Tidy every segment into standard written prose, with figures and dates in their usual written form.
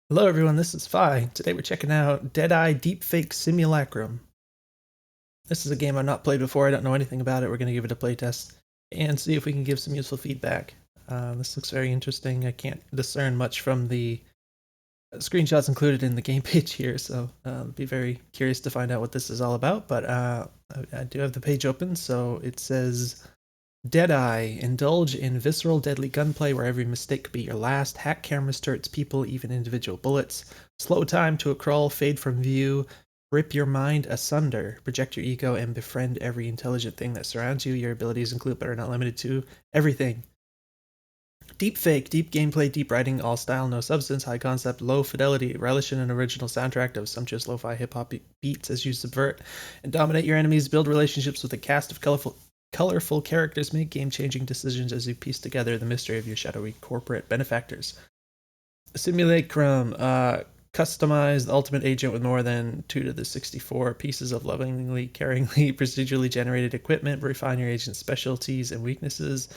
Hello everyone, this is Phi. Today we're checking out Deadeye Deepfake Simulacrum. This is a game I've not played before, I don't know anything about it. We're going to give it a playtest and see if we can give some useful feedback. This looks very interesting. I can't discern much from the screenshots included in the game page here, so I'll be very curious to find out what this is all about. But I do have the page open, so it says Deadeye, indulge in visceral deadly gunplay where every mistake could be your last. Hack cameras, turrets, people, even individual bullets. Slow time to a crawl, fade from view. Rip your mind asunder. Project your ego and befriend every intelligent thing that surrounds you. Your abilities include, but are not limited to, everything. Deepfake, deep gameplay, deep writing, all style, no substance, high concept, low fidelity, relish in an original soundtrack of sumptuous lo-fi hip-hop beats as you subvert and dominate your enemies, build relationships with a cast of colorful characters, make game-changing decisions as you piece together the mystery of your shadowy corporate benefactors. Simulacrum, customize the ultimate agent with more than 2 to the 64 pieces of lovingly, caringly, procedurally generated equipment. Refine your agent's specialties and weaknesses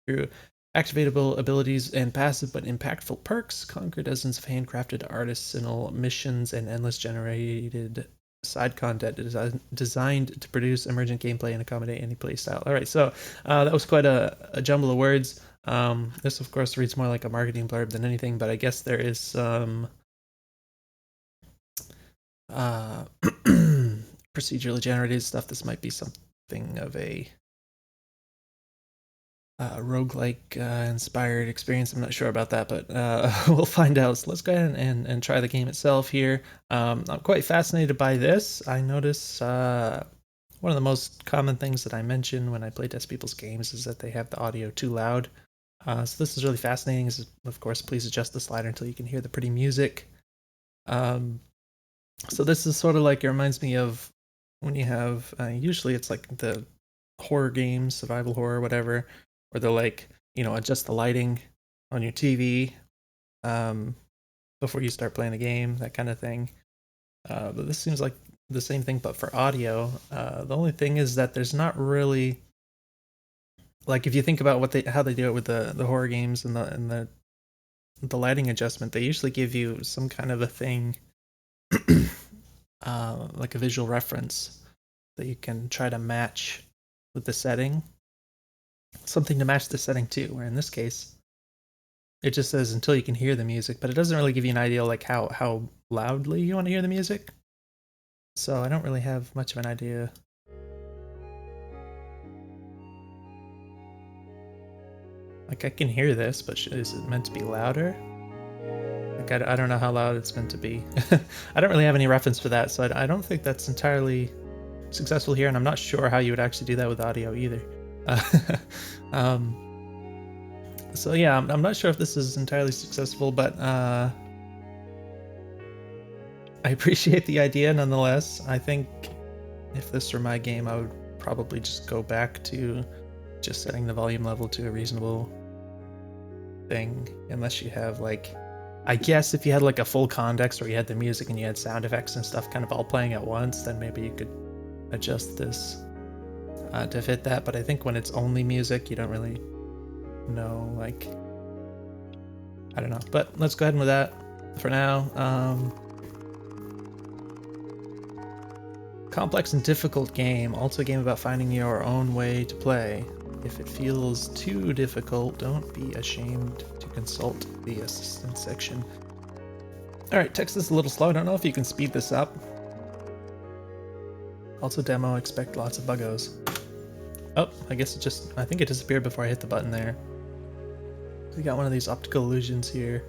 through activatable abilities and passive but impactful perks. Conquer dozens of handcrafted artisanal missions and endless generated side content designed to produce emergent gameplay and accommodate any playstyle. All right, so that was quite a jumble of words. This, of course, reads more like a marketing blurb than anything, but I guess there is some procedurally generated stuff. This might be something of a roguelike inspired experience. I'm not sure about that, but we'll find out. So let's go ahead and try the game itself here. I'm quite fascinated by this. I notice one of the most common things that I mention when I playtest people's games is that they have the audio too loud. So this is really fascinating. Of course, please adjust the slider until you can hear the pretty music. So this is sort of like, it reminds me of when you have, usually it's like the horror games, survival horror, whatever, where they'll like, adjust the lighting on your TV before you start playing the game, that kind of thing. But this seems like the same thing, but for audio. The only thing is that there's not really, like, if you think about how they do it with the horror games and the lighting adjustment, they usually give you some kind of a thing, like a visual reference that you can try to match with the setting, something to match the setting too. Where in this case, it just says until you can hear the music, but it doesn't really give you an idea like how loudly you want to hear the music. So I don't really have much of an idea. Like, I can hear this, but is it meant to be louder? Like, I don't know how loud it's meant to be. I don't really have any reference for that, so I don't think that's entirely successful here, and I'm not sure how you would actually do that with audio either. So yeah, I'm not sure if this is entirely successful, but I appreciate the idea nonetheless. I think if this were my game, I would probably just go back to just setting the volume level to a reasonable thing, unless you have, like, I guess if you had like a full context where you had the music and you had sound effects and stuff kind of all playing at once, then maybe you could adjust this to fit that. But I think when it's only music, you don't really know, like, I don't know. But let's go ahead with that for now. Complex and difficult game, also a game about finding your own way to play. If it feels too difficult, don't be ashamed to consult the assistance section. Alright, text is a little slow. I don't know if you can speed this up. Also demo, expect lots of buggos. Oh, I guess I think it disappeared before I hit the button there. So we got one of these optical illusions here,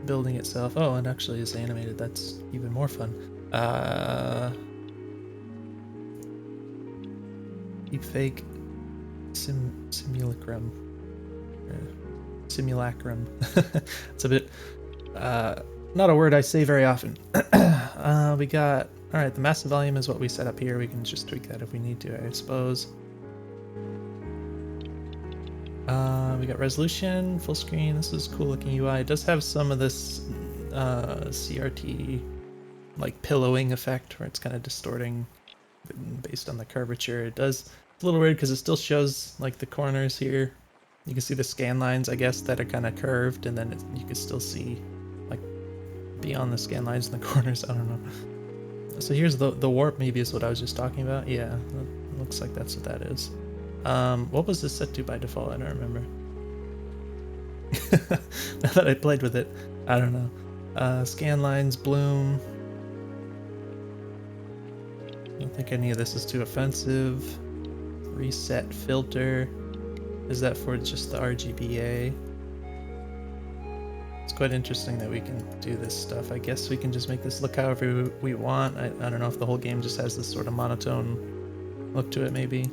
building itself. Oh, it actually is animated. That's even more fun. Deepfake Simulacrum. Simulacrum. It's a bit not a word I say very often. We got, all right, the massive volume is what we set up here. We can just tweak that if we need to, I suppose. We got resolution, full screen. This is cool looking UI. It does have some of this CRT like pillowing effect where it's kind of distorting based on the curvature. It's a little weird because it still shows like the corners here. You can see the scan lines, I guess, that are kind of curved, and then you can still see like beyond the scan lines in the corners. I don't know. So here's the warp. Maybe is what I was just talking about. Yeah, looks like that's what that is. What was this set to by default? I don't remember. Now that I played with it, I don't know. Scan lines, bloom. I don't think any of this is too offensive. Reset filter. Is that for just the RGBA? It's quite interesting that we can do this stuff. I guess we can just make this look however we want. I don't know if the whole game just has this sort of monotone look to it, maybe.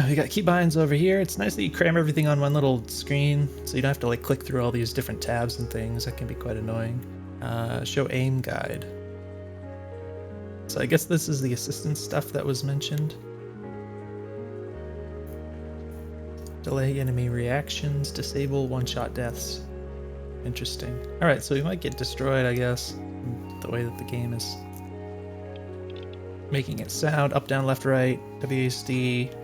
We got keybinds over here. It's nice that you cram everything on one little screen, so you don't have to like click through all these different tabs and things. That can be quite annoying. Show aim guide. So I guess this is the assistance stuff that was mentioned. Delay enemy reactions, disable one-shot deaths. Interesting. Alright, so we might get destroyed, I guess, the way that the game is making it sound. Up, down, left, right, WASD.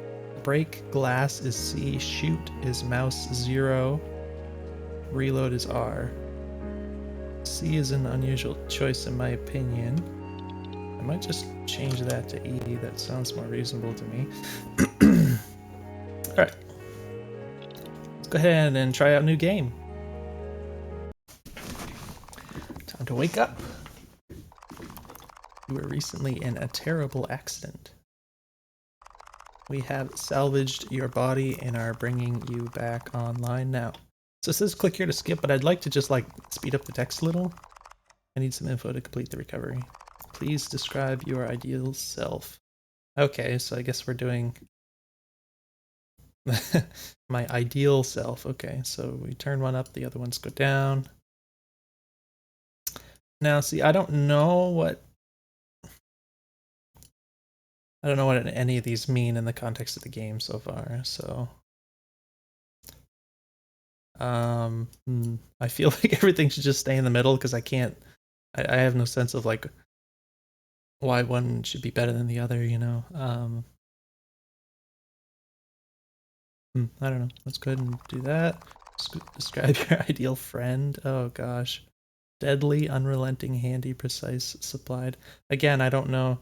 Break glass is C, shoot is mouse 0, reload is R. C is an unusual choice in my opinion. I might just change that to E, that sounds more reasonable to me. Alright. Let's go ahead and try out a new game. Time to wake up. You were recently in a terrible accident. We have salvaged your body and are bringing you back online now. So it says click here to skip, but I'd like to just like speed up the text a little. I need some info to complete the recovery. Please describe your ideal self. Okay, so I guess we're doing my ideal self. Okay, so we turn one up, the other ones go down. Now, see, I don't know what any of these mean in the context of the game so far, so I feel like everything should just stay in the middle because I have no sense of like why one should be better than the other, you know. I don't know. Let's go ahead and do that. Describe your ideal friend. Oh gosh. Deadly, unrelenting, handy, precise, supplied. Again, I don't know.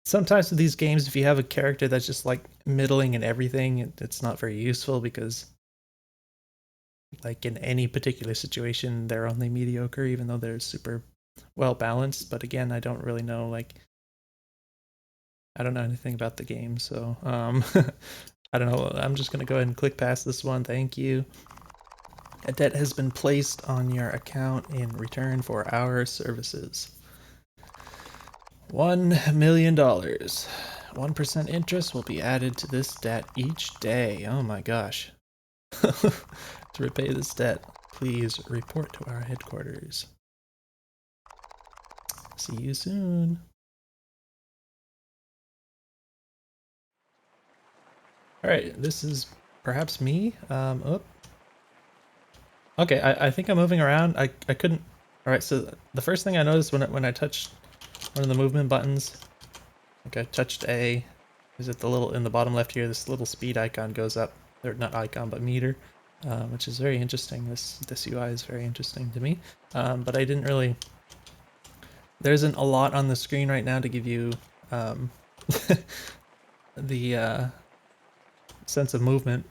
Sometimes with these games, if you have a character that's just like middling in everything, it's not very useful because like in any particular situation, they're only mediocre, even though they're super well balanced. But again, I don't really know, like, I don't know anything about the game, so I don't know. I'm just gonna go ahead and click past this one. Thank you. A debt has been placed on your account in return for our services. $1 million. 1% interest will be added to this debt each day. Oh my gosh. To repay this debt, please report to our headquarters. See you soon. Alright, this is perhaps me. Okay, I think I'm moving around. I couldn't... Alright, so the first thing I noticed when I touched one of the movement buttons, like I touched A, is it the little, in the bottom left here, this little speed icon goes up. Or not icon, but meter. Which is very interesting. This UI is very interesting to me. But I didn't really... There isn't a lot on the screen right now to give you the sense of movement.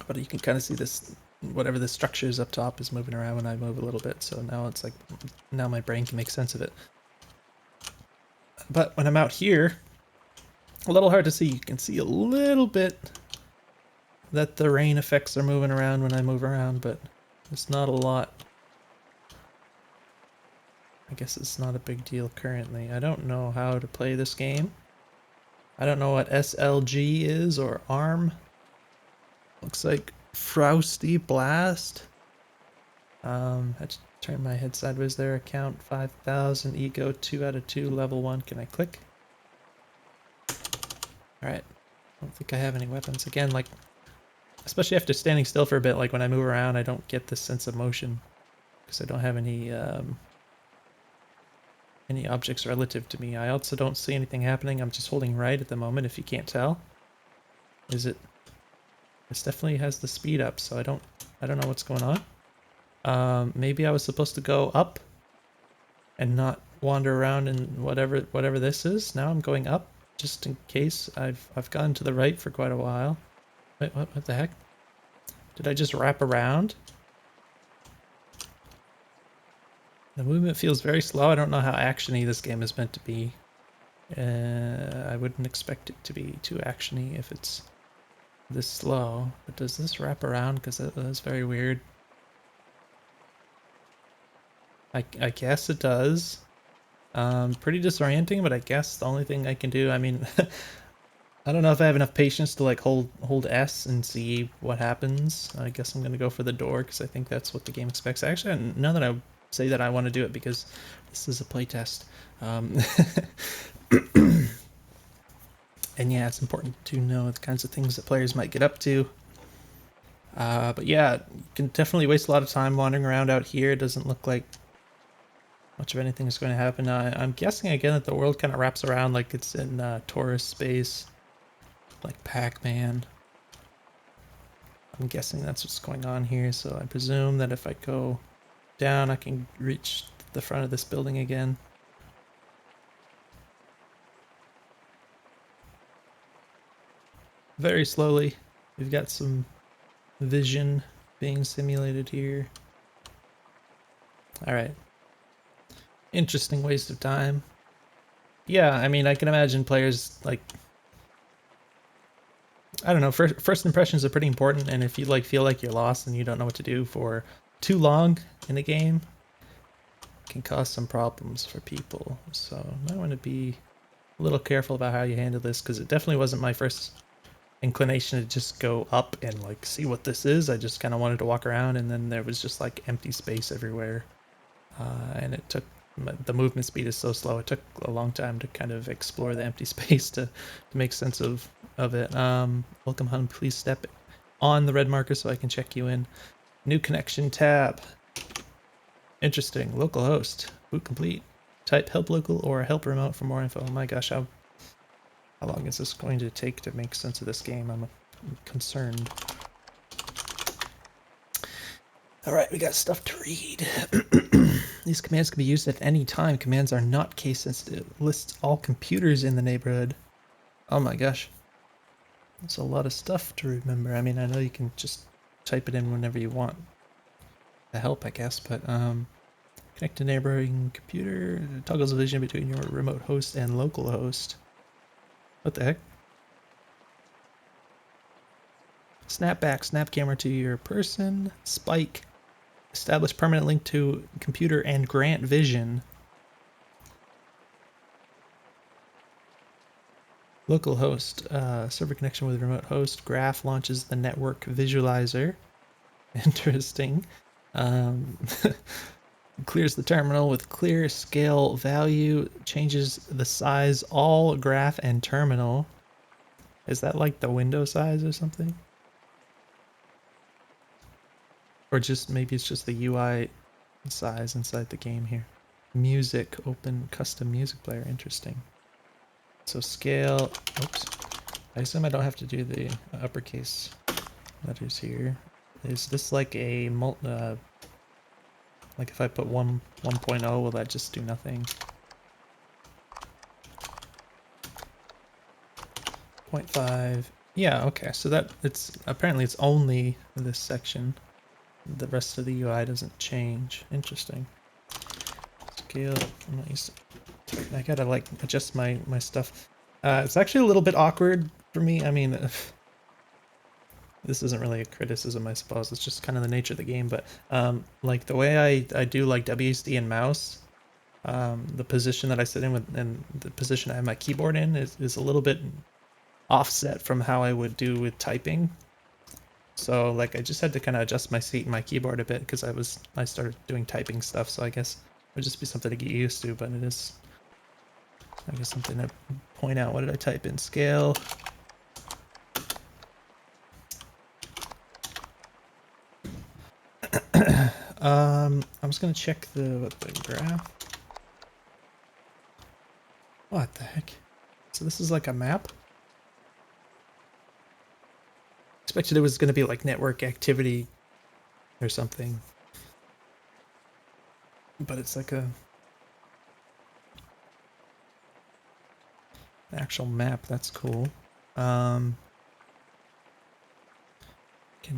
But you can kind of see this, whatever the structure is up top is moving around when I move a little bit. So now it's like, now my brain can make sense of it. But when I'm out here, a little hard to see. You can see a little bit that the rain effects are moving around when I move around, but it's not a lot. I guess it's not a big deal currently. I don't know how to play this game. I don't know what SLG is or ARM. Looks like Frosty Blast. I had to turn my head sideways there. Account 5,000, ego 2 out of 2, level 1. Can I click? Alright. I don't think I have any weapons. Again, like, especially after standing still for a bit, like when I move around, I don't get this sense of motion because I don't have any objects relative to me. I also don't see anything happening. I'm just holding right at the moment, if you can't tell. Is it? This definitely has the speed up, so I don't know what's going on. Maybe I was supposed to go up and not wander around in whatever this is. Now I'm going up just in case. I've gone to the right for quite a while. Wait, what the heck? Did I just wrap around? The movement feels very slow. I don't know how actiony this game is meant to be. I wouldn't expect it to be too actiony if it's this slow. But does this wrap around? Because that's very weird. I guess it does. Pretty disorienting, but I guess the only thing I can do, I mean, I don't know if I have enough patience to like hold S and see what happens. I guess I'm gonna go for the door because I think that's what the game expects. Actually, now that I say that, I want to do it because this is a playtest. And yeah, it's important to know the kinds of things that players might get up to. But yeah, you can definitely waste a lot of time wandering around out here. It doesn't look like much of anything is going to happen. I'm guessing again that the world kind of wraps around like it's in tourist space, like Pac-Man. I'm guessing that's what's going on here, so I presume that if I go down, I can reach the front of this building again. Very slowly. We've got some vision being simulated here. Alright. Interesting waste of time. Yeah, I mean, I can imagine players, like, I don't know, first impressions are pretty important, and if you, like, feel like you're lost and you don't know what to do for too long in a game, it can cause some problems for people. So, you might want to be a little careful about how you handle this, because it definitely wasn't my first inclination to just go up and, like, see what this is. I just kind of wanted to walk around, and then there was just, like, empty space everywhere. And it took, the movement speed is so slow, it took a long time to kind of explore the empty space to make sense of it. Welcome home, please step on the red marker so I can check you in. New connection tab. Interesting. Local host. Boot complete. Type help local or help remote for more info. Oh my gosh, how long is this going to take to make sense of this game? I'm concerned. Alright, we got stuff to read. These commands can be used at any time. Commands are not case sensitive. Lists all computers in the neighborhood. Oh my gosh. That's a lot of stuff to remember. I mean, I know you can just type it in whenever you want to help, I guess, but connect to neighboring computer. Toggles the vision between your remote host and local host. What the heck? Snap back, snap camera to your person. Spike. Establish permanent link to computer and grant vision. Local host. Server connection with remote host. Graph launches the network visualizer. Interesting. Clears the terminal with clear scale value. Changes the size all graph and terminal. Is that like the window size or something? Or just maybe it's just the UI size inside the game here. Music, open custom music player, interesting. So scale, oops. I assume I don't have to do the uppercase letters here. Is this like a, like if I put 1.0, will that just do nothing? 0.5, yeah, okay, so that, apparently it's only this section. The rest of the UI doesn't change. Interesting. Scale. I'm not used to, I gotta like adjust my stuff. It's actually a little bit awkward for me. I mean, this isn't really a criticism, I suppose. It's just kind of the nature of the game. But like the way I do like WSD and mouse, the position that I sit in with and the position I have my keyboard in is a little bit offset from how I would do with typing. So like I just had to kind of adjust my seat and my keyboard a bit because I started doing typing stuff. So I guess it would just be something to get used to, but it is, I guess, something to point out. What did I type in? Scale. I'm just gonna check the graph. What the heck? So this is like a map? Expected it was gonna be like network activity or something. but it's like a actual map. That's cool. Can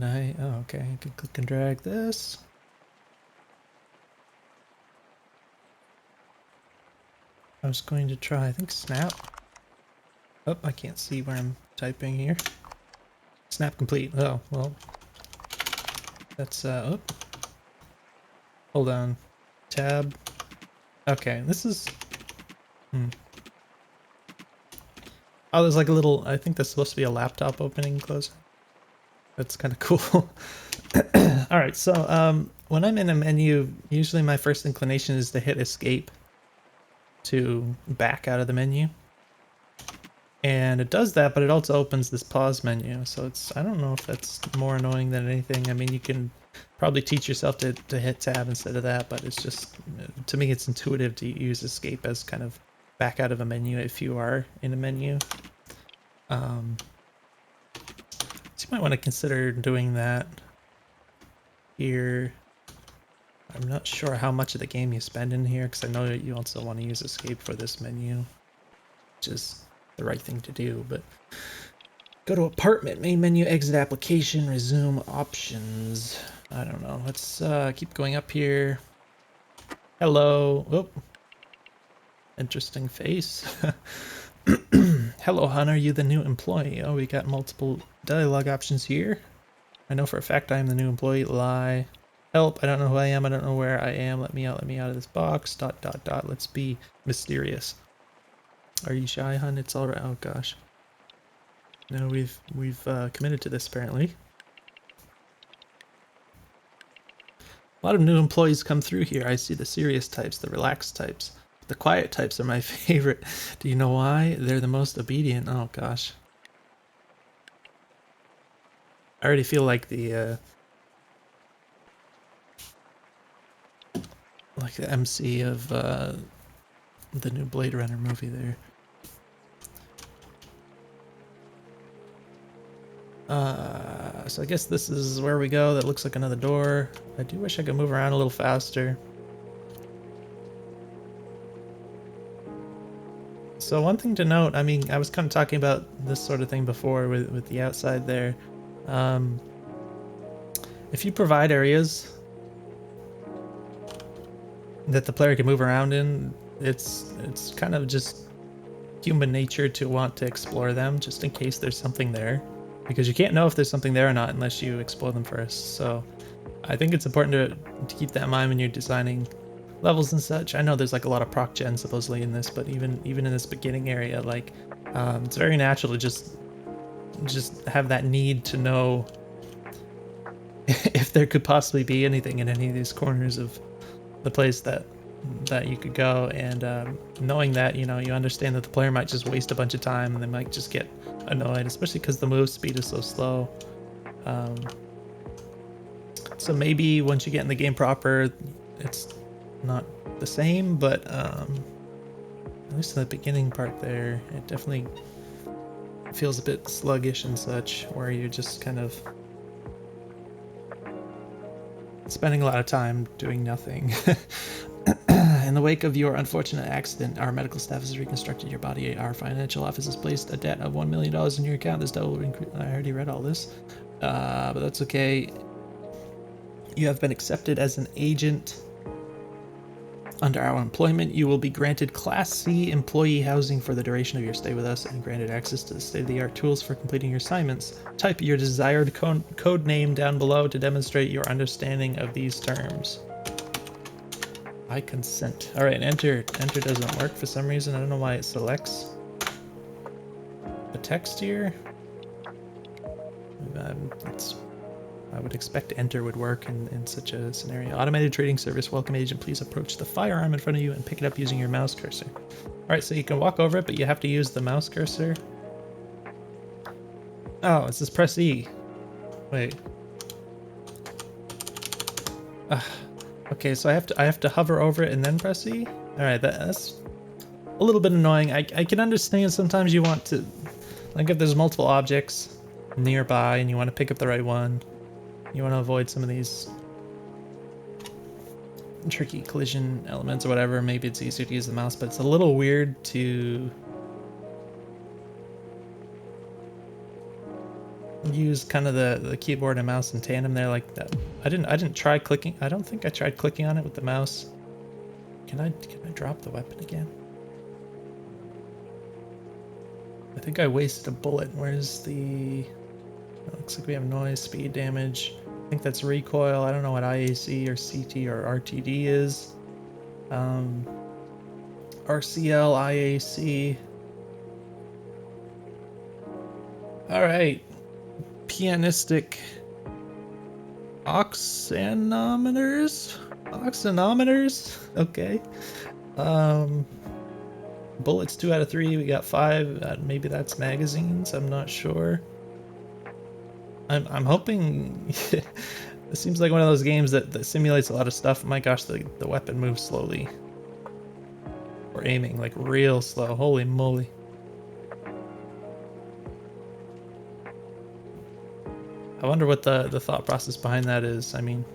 I? Oh, okay. I can click and drag this. I was going to try, I think, snap. Oh, I can't see where I'm typing here. Snap complete. Oh, well. That's, oh. Hold on. Tab. Okay, this is... Oh, there's like a little... I think that's supposed to be a laptop opening and closing. That's kind of cool. Alright, so when I'm in a menu, usually my first inclination is to hit escape to back out of the menu. And it does that, but it also opens this pause menu. So it's, I don't know if that's more annoying than anything. I mean, you can probably teach yourself to hit tab instead of that, but it's just, to me, it's intuitive to use escape as kind of back out of a menu if you are in a menu. So you might want to consider doing that here. I'm not sure how much of the game you spend in here, because I know that you also want to use escape for this menu, which is the right thing to do, but go to apartment, main menu, exit application, resume options. I don't know. Let's keep going up here. Hello. Oh, interesting face. Hello, hon. Are you the new employee? Oh, we got multiple dialogue options here. I know for a fact I am the new employee. Lie. Help. I don't know who I am. I don't know where I am. Let me out. Let me out of this box. Dot, dot, dot. Let's be mysterious. Are you shy, hun? It's all right. Oh, gosh. No, we've committed to this, apparently. A lot of new employees come through here. I see the serious types, the relaxed types. The quiet types are my favorite. Do you know why? They're the most obedient. Oh, gosh. I already feel like the MC of the new Blade Runner movie there. So I guess this is where we go. That looks like another door. I do wish I could move around a little faster. So one thing to note, I mean, I was kind of talking about this sort of thing before with the outside there. If you provide areas that the player can move around in, it's kind of just human nature to want to explore them just in case there's something there, because you can't know if there's something there or not unless you explore them first. So I think it's important to keep that in mind when you're designing levels and such. I know there's like a lot of proc gen supposedly in this, but even in this beginning area, like it's very natural to just have that need to know if there could possibly be anything in any of these corners of the place that you could go, and knowing that, you know, you understand that the player might just waste a bunch of time and they might just get annoyed, especially because the move speed is so slow. So maybe once you get in the game proper, it's not the same, but at least in the beginning part there, it definitely feels a bit sluggish and such, where you're just kind of spending a lot of time doing nothing. In the wake of your unfortunate accident, our medical staff has reconstructed your body. Our financial office has placed a debt of $1 million in your account. This debt will increase. I already read all this, but that's okay. You have been accepted as an agent under our employment. You will be granted Class C employee housing for the duration of your stay with us and granted access to the state-of-the-art tools for completing your assignments. Type your desired code name down below to demonstrate your understanding of these terms. I consent. All right, enter. Enter doesn't work for some reason. I don't know why it selects the text here. I would expect enter would work in such a scenario. Automated trading service. Welcome agent. Please approach the firearm in front of you and pick it up using your mouse cursor. All right, so you can walk over it, but you have to use the mouse cursor. Oh, it says press E. Wait. Okay, so I have to hover over it and then press E? Alright, that's a little bit annoying. I can understand sometimes you want to, like if there's multiple objects nearby and you want to pick up the right one, you want to avoid some of these tricky collision elements or whatever. Maybe it's easier to use the mouse, but it's a little weird to use kind of the keyboard and mouse in tandem there like that. I didn't try clicking. I don't think I tried clicking on it with the mouse. Can I drop the weapon again? I think I wasted a bullet. Where's the... It looks like we have noise, speed, damage. I think that's recoil. I don't know what IAC or CT or RTD is. RCL, IAC. Alright. Pianistic oxynometers? Oxynometers? Okay. Bullets 2 out of 3. We got 5. Maybe that's magazines. I'm not sure. I'm hoping. It seems like one of those games that simulates a lot of stuff. My gosh, the weapon moves slowly. Or aiming like real slow. Holy moly. I wonder what the thought process behind that is. I mean,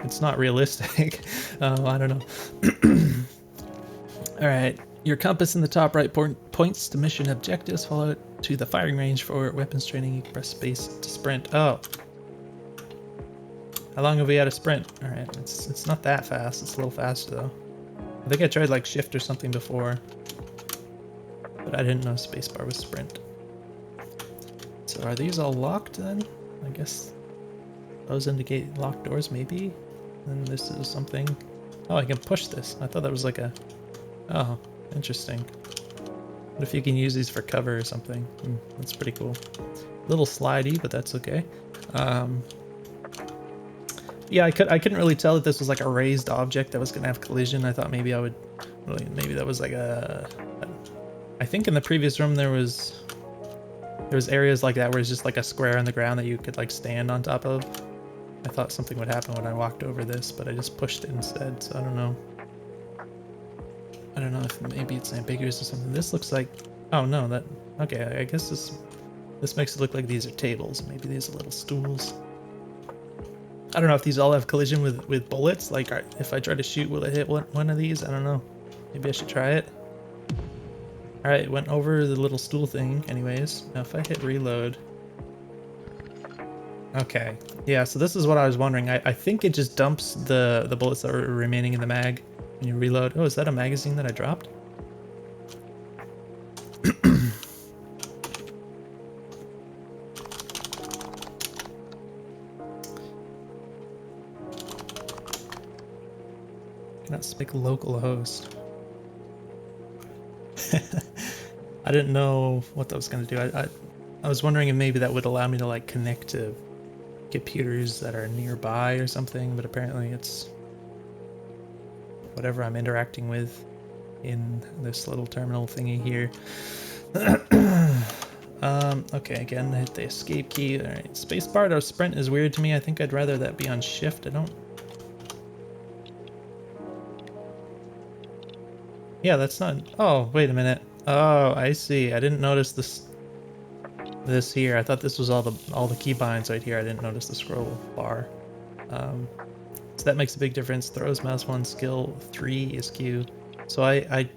it's not realistic. I don't know. All right. Your compass in the top right points to mission objectives. Follow it to the firing range for weapons training. You can press space to sprint. Oh. How long have we had a sprint? All right. It's not that fast. It's a little faster though. I think I tried like shift or something before, but I didn't know spacebar was sprint. So are these all locked then? I guess those indicate locked doors maybe. And this is something. Oh, I can push this. I thought that was like a... Oh, interesting. What if you can use these for cover or something? That's pretty cool. Little slidey, but that's okay. Yeah, I couldn't really tell that this was like a raised object that was gonna have collision. I thought maybe maybe that was like I think in the previous room there was areas like that where it's just like a square on the ground that you could like stand on top of. I thought something would happen when I walked over this, but I just pushed it instead, so I don't know. I don't know if maybe it's ambiguous or something. This looks like... Oh no, that... Okay, I guess this makes it look like these are tables. Maybe these are little stools. I don't know if these all have collision with bullets. Like, if I try to shoot, will it hit one of these? I don't know. Maybe I should try it. Alright, it went over the little stool thing anyways. Now if I hit reload... Okay. Yeah, so this is what I was wondering. I think it just dumps the bullets that were remaining in the mag when you reload. Oh, is that a magazine that I dropped? Cannot speak localhost. I didn't know what that was going to do. I was wondering if maybe that would allow me to like connect to computers that are nearby or something, but apparently it's whatever I'm interacting with in this little terminal thingy here. Okay, again, hit the escape key. All right, spacebar to sprint is weird to me. I think I'd rather that be on shift. I don't... Yeah, that's not... Oh, wait a minute. Oh, I see. I didn't notice this here. I thought this was all the keybinds right here. I didn't notice the scroll bar. So that makes a big difference. Throws mouse 1, skill 3 is Q. So I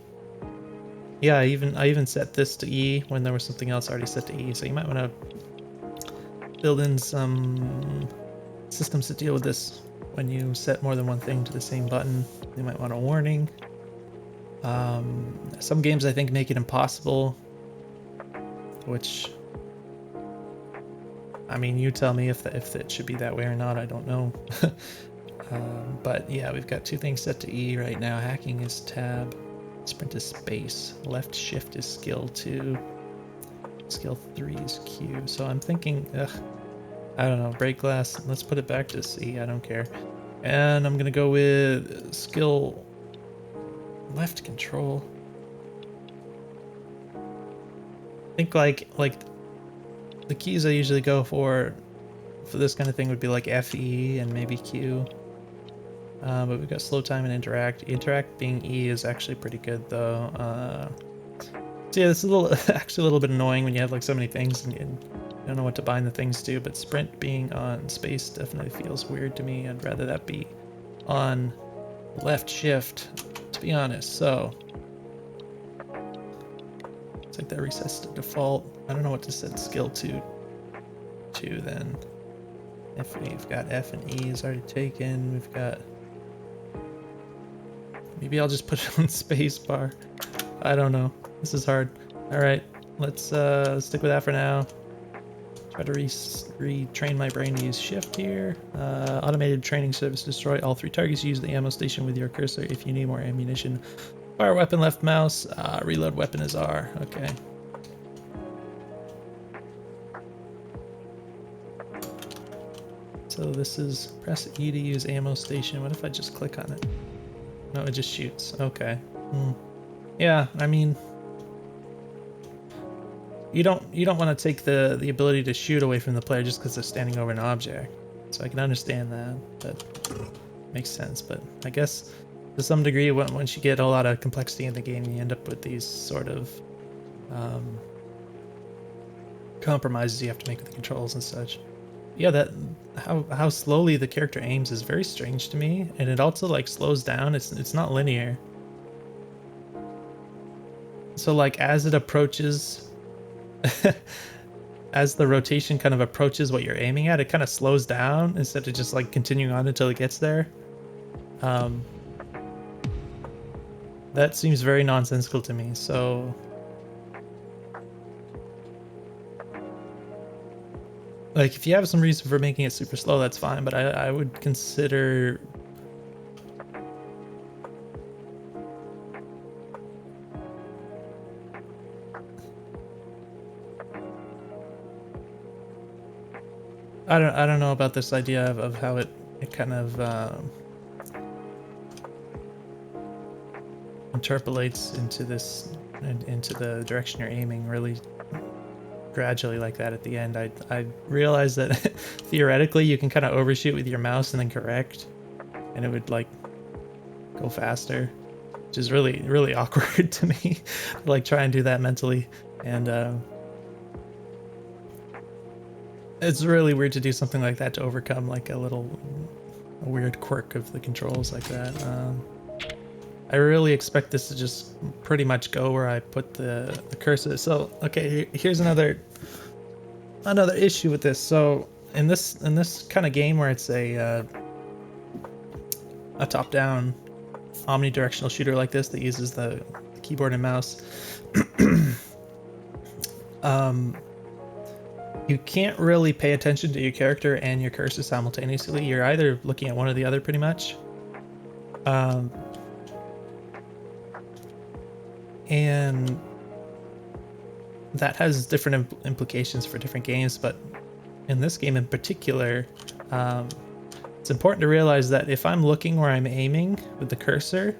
even set this to E when there was something else already set to E. So you might want to build in some systems to deal with this. When you set more than one thing to the same button, you might want a warning. Some games I think make it impossible, which, I mean, you tell me if it should be that way or not. I don't know. But yeah, we've got two things set to E right now. Hacking is tab, sprint is space, left shift is skill 2, skill 3 is Q. So I'm thinking, I don't know, break glass. Let's put it back to C. I don't care. And I'm gonna go with skill left control. I think like the keys I usually go for this kind of thing would be like FE and maybe Q. But we've got slow time and interact. Interact being E is actually pretty good though. So yeah, it's actually a little bit annoying when you have like so many things and you don't know what to bind the things to, but sprint being on space definitely feels weird to me. I'd rather that be on left shift, to be honest. So it's like that resets to default. I don't know what to set skill to then. If we've got F and E is already taken, we've got, maybe I'll just put it on spacebar. I don't know. This is hard. All right, let's stick with that for now. Try to retrain my brain to use shift here. Automated training service, destroy all 3 targets. Use the ammo station with your cursor if you need more ammunition. Fire weapon left mouse. Reload weapon is R. Okay. So this is press E to use ammo station. What if I just click on it? No, it just shoots. Okay. Yeah, I mean, you don't want to take the ability to shoot away from the player just because they're standing over an object. So I can understand that. That makes sense. But I guess to some degree, once you get a lot of complexity in the game, you end up with these sort of compromises you have to make with the controls and such. Yeah, that how slowly the character aims is very strange to me, and it also like slows down. It's not linear. So like as it approaches, as the rotation kind of approaches what you're aiming at, it kind of slows down instead of just like continuing on until it gets there. That seems very nonsensical to me. So like if you have some reason for making it super slow, that's fine, but I would consider I don't know about this idea of how it kind of interpolates into the direction you're aiming really gradually like that at the end. I realized that theoretically you can kind of overshoot with your mouse and then correct, and it would like go faster, which is really awkward to me. Like try and do that mentally, and it's really weird to do something like that to overcome like a weird quirk of the controls like that. I really expect this to just pretty much go where I put the cursor. So okay, here's another issue with this. So in this kind of game where it's a top-down omnidirectional shooter like this that uses the keyboard and mouse, you can't really pay attention to your character and your cursor simultaneously. You're either looking at one or the other pretty much. And that has different implications for different games, but in this game in particular, it's important to realize that if I'm looking where I'm aiming with the cursor,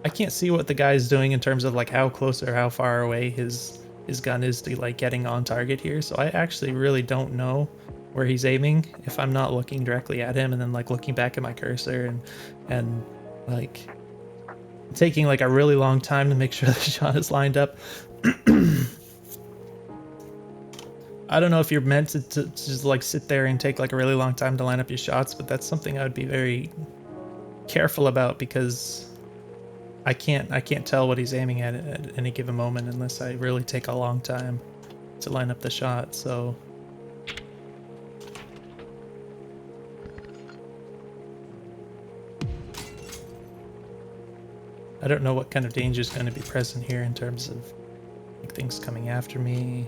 I can't see what the guy's doing in terms of like how close or how far away his gun is to like getting on target here. So I actually really don't know where he's aiming if I'm not looking directly at him and then like looking back at my cursor and like taking like a really long time to make sure the shot is lined up. I don't know if you're meant to just like sit there and take like a really long time to line up your shots, but that's something I would be very careful about because I can't tell what he's aiming at any given moment unless I really take a long time to line up the shot. So I don't know what kind of danger is going to be present here in terms of like, things coming after me.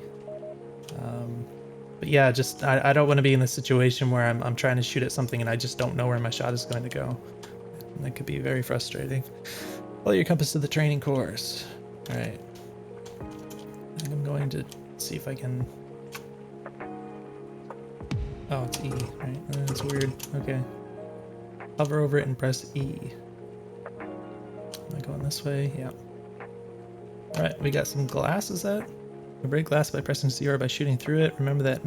But yeah, just I don't want to be in the situation where I'm trying to shoot at something and I just don't know where my shot is going to go. And that could be very frustrating. Follow your compass to the training course. All right. And I'm going to see if I can. Oh, it's E. Right. That's weird. Okay. Hover over it and press E. Am I going this way? Yeah. All right. We got some glass. Is that? We break glass by pressing C or by shooting through it. Remember that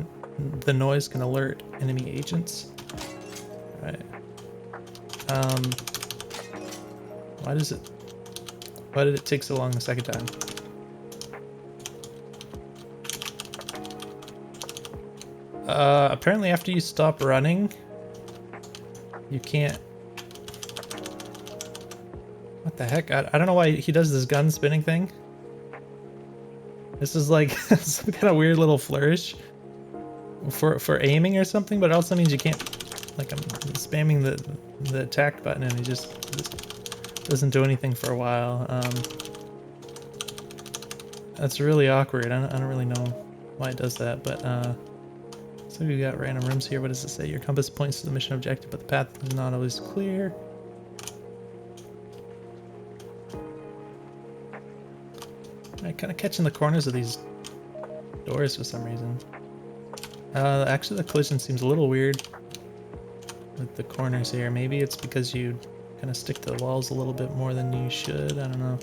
the noise can alert enemy agents. All right. Why did it take so long the second time? Apparently after you stop running, you can't What the heck? I don't know why he does this gun spinning thing. This is like some kind of weird little flourish for aiming or something, but it also means you can't, like, I'm spamming the attack button and it just doesn't do anything for a while. That's really awkward. I don't really know why it does that, but so we got random rooms here. What does it say? Your compass points to the mission objective, but the path is not always clear. I'm kind of catching the corners of these doors for some reason. Actually, the collision seems a little weird with the corners here. Maybe it's because you kind of stick to the walls a little bit more than you should. I don't know.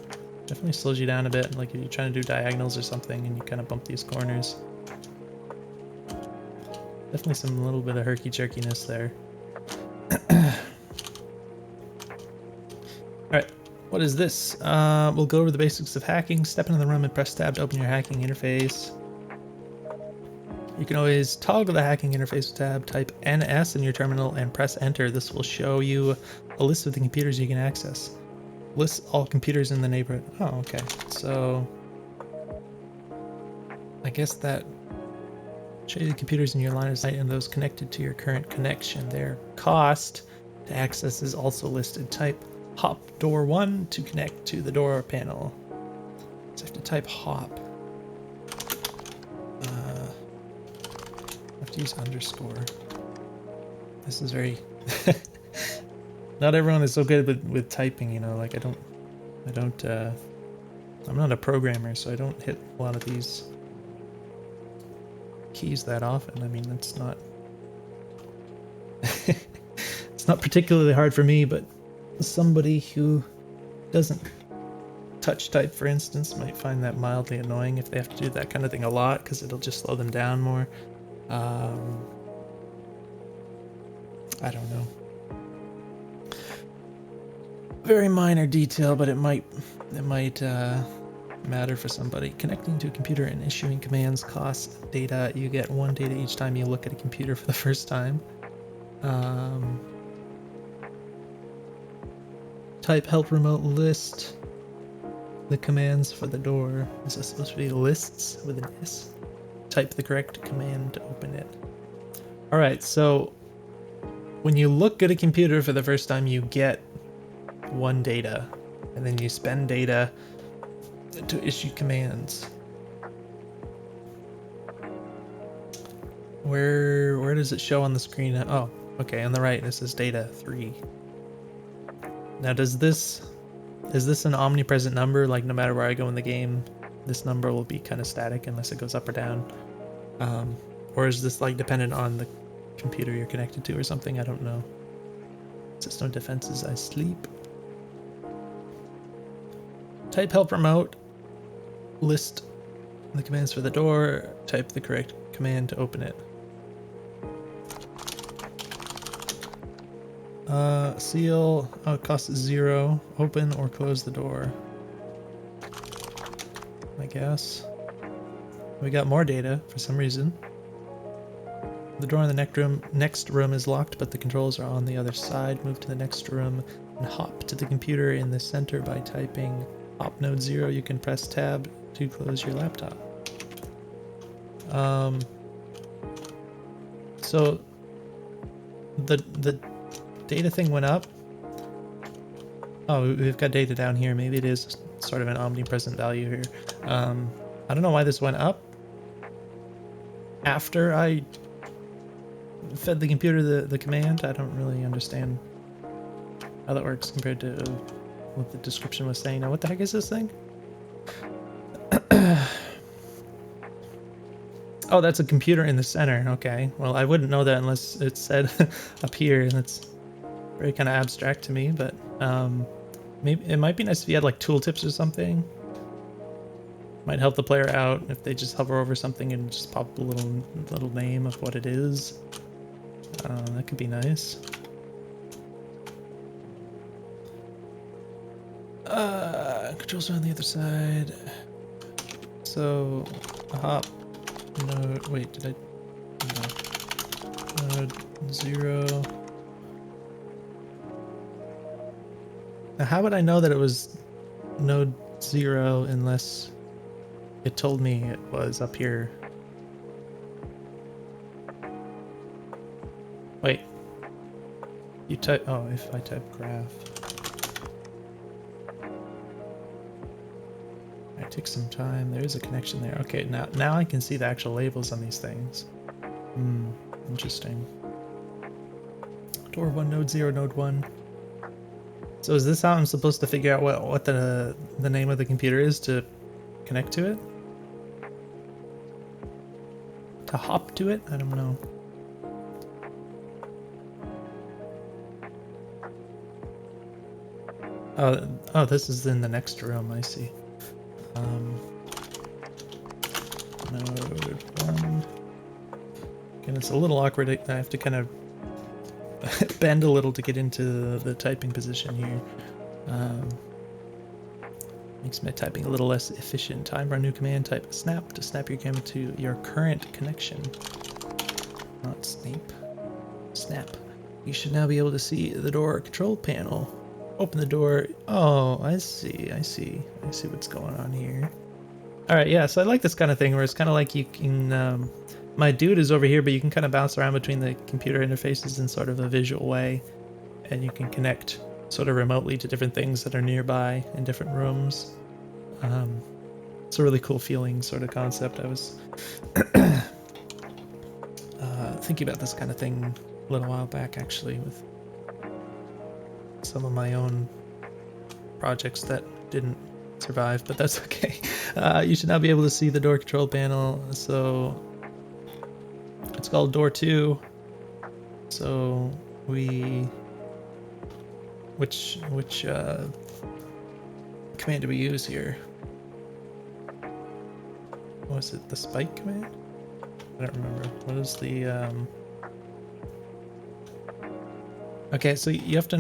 Definitely slows you down a bit, like if you're trying to do diagonals or something and you kind of bump these corners. Definitely some little bit of herky-jerkiness there. Alright, what is this? We'll go over the basics of hacking. Step into the room and press tab to open your hacking interface. You can always toggle the hacking interface tab, type NS in your terminal and press enter. This will show you a list of the computers you can access. List all computers in the neighborhood. Oh, okay. So I guess that shows you the computers in your line of sight and those connected to your current connection. Their cost to access is also listed. Type hop door 1 to connect to the door panel. So I have to type hop. I have to use underscore. This is very not everyone is so good with typing, you know, like I'm not a programmer, so I don't hit a lot of these keys that often. I mean, it's not it's not particularly hard for me, but somebody who doesn't touch type, for instance, might find that mildly annoying if they have to do that kind of thing a lot, because it'll just slow them down more. I don't know. Very minor detail, but it might matter for somebody. Connecting to a computer and issuing commands costs data. You get 1 data each time you look at a computer for the first time. Type help remote list the commands for the door. Is this supposed to be lists with an S? Type the correct command to open it. Alright, so when you look at a computer for the first time, you get 1 data, and then you spend data to issue commands. Where does it show on the screen? Oh, okay, on the right this is data 3. Now is this an omnipresent number? Like no matter where I go in the game, this number will be kind of static unless it goes up or down? Or is this like dependent on the computer you're connected to or something? I don't know. System defenses, I sleep. Type help remote, list the commands for the door, type the correct command to open it. Seal, oh, it costs 0. Open or close the door, I guess. We got more data for some reason. The door in the next room is locked, but the controls are on the other side. Move to the next room and hop to the computer in the center by typing hop node 0. You can press tab to close your laptop. So the data thing went up. Oh, we've got data down here. Maybe it is sort of an omnipresent value here. I don't know why this went up after I fed the computer the command. I don't really understand how that works compared to what the description was saying. Now, what the heck is this thing? Oh, that's a computer in the center. Okay. Well, I wouldn't know that unless it said up here, and it's very kind of abstract to me, but maybe it might be nice if you had like tooltips or something. Might help the player out if they just hover over something and just pop a little name of what it is. That could be nice. Controls are on the other side. So, hop. No, wait, did I? No. Node 0. Now, how would I know that it was node 0 unless it told me it was up here? Wait. You type... Oh, if I type graph... It takes some time. There is a connection there. Okay, now I can see the actual labels on these things. Interesting. Door 1, node 0, node 1. So is this how I'm supposed to figure out what the name of the computer is to connect to it? To hop to it? I don't know. Oh, this is in the next room, I see. Node 1. Again, it's a little awkward. I have to kind of bend a little to get into the typing position here. Makes my typing a little less efficient. Time for a new command. Type snap to snap your camera to your current connection. Not snap. Snap. You should now be able to see the door control panel. Open the door. Oh, I see what's going on here. Alright, yeah, so I like this kind of thing where it's kind of like you can... my dude is over here, but you can kind of bounce around between the computer interfaces in sort of a visual way. And you can connect sort of remotely to different things that are nearby in different rooms. It's a really cool feeling sort of concept. I was thinking about this kind of thing a little while back, actually, with some of my own projects that didn't survive, but that's okay. You should now be able to see the door control panel. So it's called door 2. So which command do we use here? Was it the spike command? I don't remember. What is the Okay, so you have to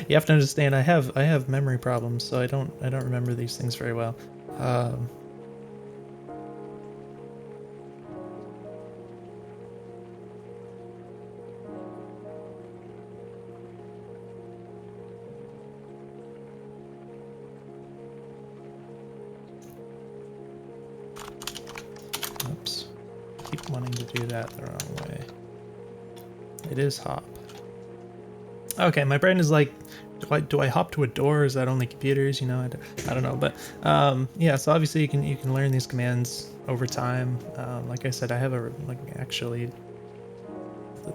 you have to understand I have memory problems, so I don't remember these things very well. Oops. Keep wanting to do that the wrong way. It is hop. Okay, my brain is like, do I hop to a door? Or is that only computers? You know, I don't know. But yeah, so obviously you can learn these commands over time. Like I said, I have a actually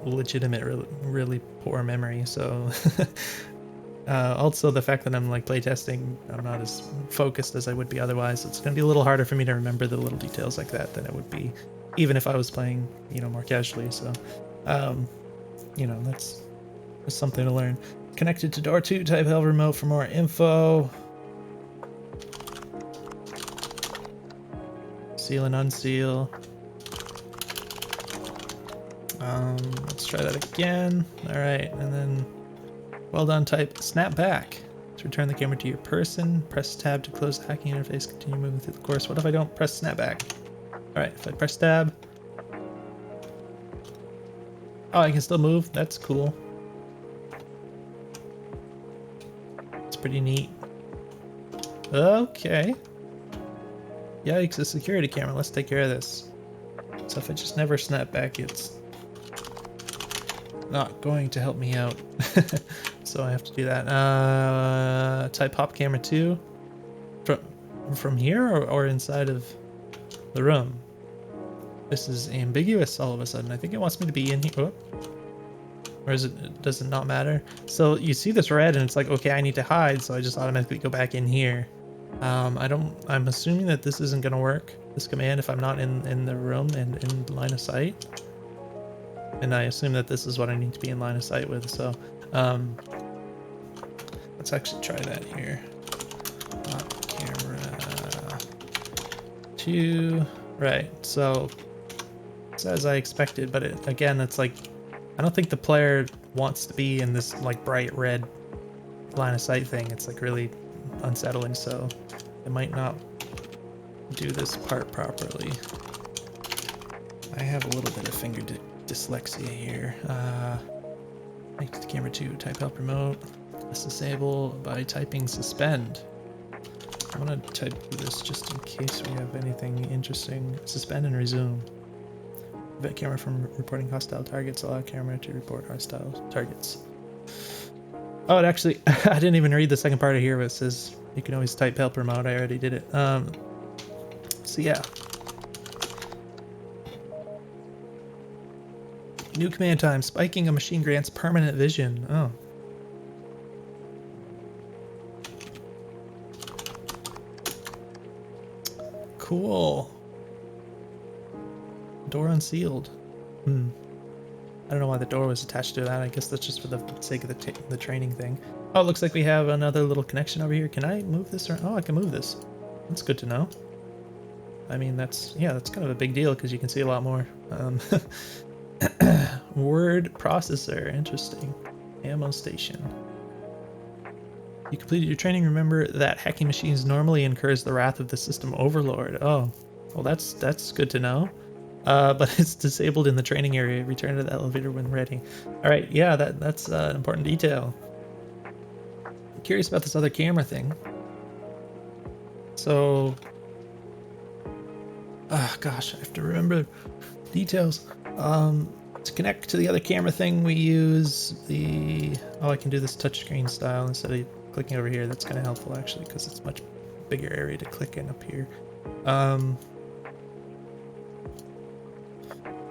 legitimate, really poor memory. So also the fact that I'm like playtesting, I'm not as focused as I would be otherwise. It's going to be a little harder for me to remember the little details like that than it would be, even if I was playing, you know, more casually. So, you know, that's something to learn. Connected to door 2, type L remote for more info. Seal and unseal. Let's try that again. All right, and then well done. Type snap back to return the camera to your person. Press tab to close the hacking interface. Continue moving through the course. What if I don't press snap back? All right, if I press tab. Oh, I can still move. That's cool. Pretty neat. Okay. Yikes, a security camera. Let's take care of this. So if I just never snap back, it's not going to help me out. So I have to do that. Type hop camera 2. From here or inside of the room? This is ambiguous all of a sudden. I think it wants me to be in here. Oh. Or does it not matter? So you see this red and it's like, okay, I need to hide, so I just automatically go back in here. I'm assuming that this isn't gonna work, this command, if I'm not in the room and in line of sight. And I assume that this is what I need to be in line of sight with, so let's actually try that here. Camera 2. Right, so it's as I expected, but again, it's like, I don't think the player wants to be in this like bright red line of sight thing. It's like really unsettling, so I might not do this part properly. I have a little bit of finger dyslexia here. Connect to camera 2, type help remote. Disable by typing suspend. I'm gonna type this just in case we have anything interesting. Suspend and resume. Prevent camera from reporting hostile targets. Allow camera to report hostile targets. Oh, it actually, I didn't even read the second part of here, but it says you can always type helper mode. I already did it. So yeah. New command time. Spiking a machine grants permanent vision. Oh. Cool. Door unsealed. I don't know why the door was attached to that. I guess that's just for the sake of the training thing. Oh, it looks like we have another little connection over here. Can I move this around? Oh, I can move this. That's good to know. I mean, that's kind of a big deal because you can see a lot more. Word processor. Interesting. Ammo station. You completed your training. Remember that hacking machines normally incurs the wrath of the system overlord. Oh, well, that's good to know. But it's disabled in the training area. Return to the elevator when ready. All right, yeah, that's an important detail. I'm curious about this other camera thing. So, gosh, I have to remember details. To connect to the other camera thing, we use the... Oh, I can do this touchscreen style instead of clicking over here. That's kind of helpful, actually, because it's a much bigger area to click in up here.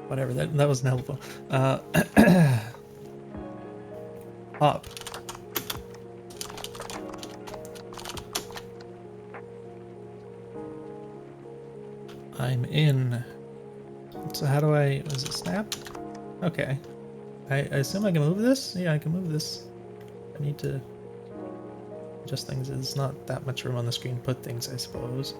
Whatever, that wasn't helpful. Hop. I'm in. So how do I... Was it snap? Okay. I assume I can move this? Yeah, I can move this. I need to adjust things. There's not that much room on the screen to put things, I suppose.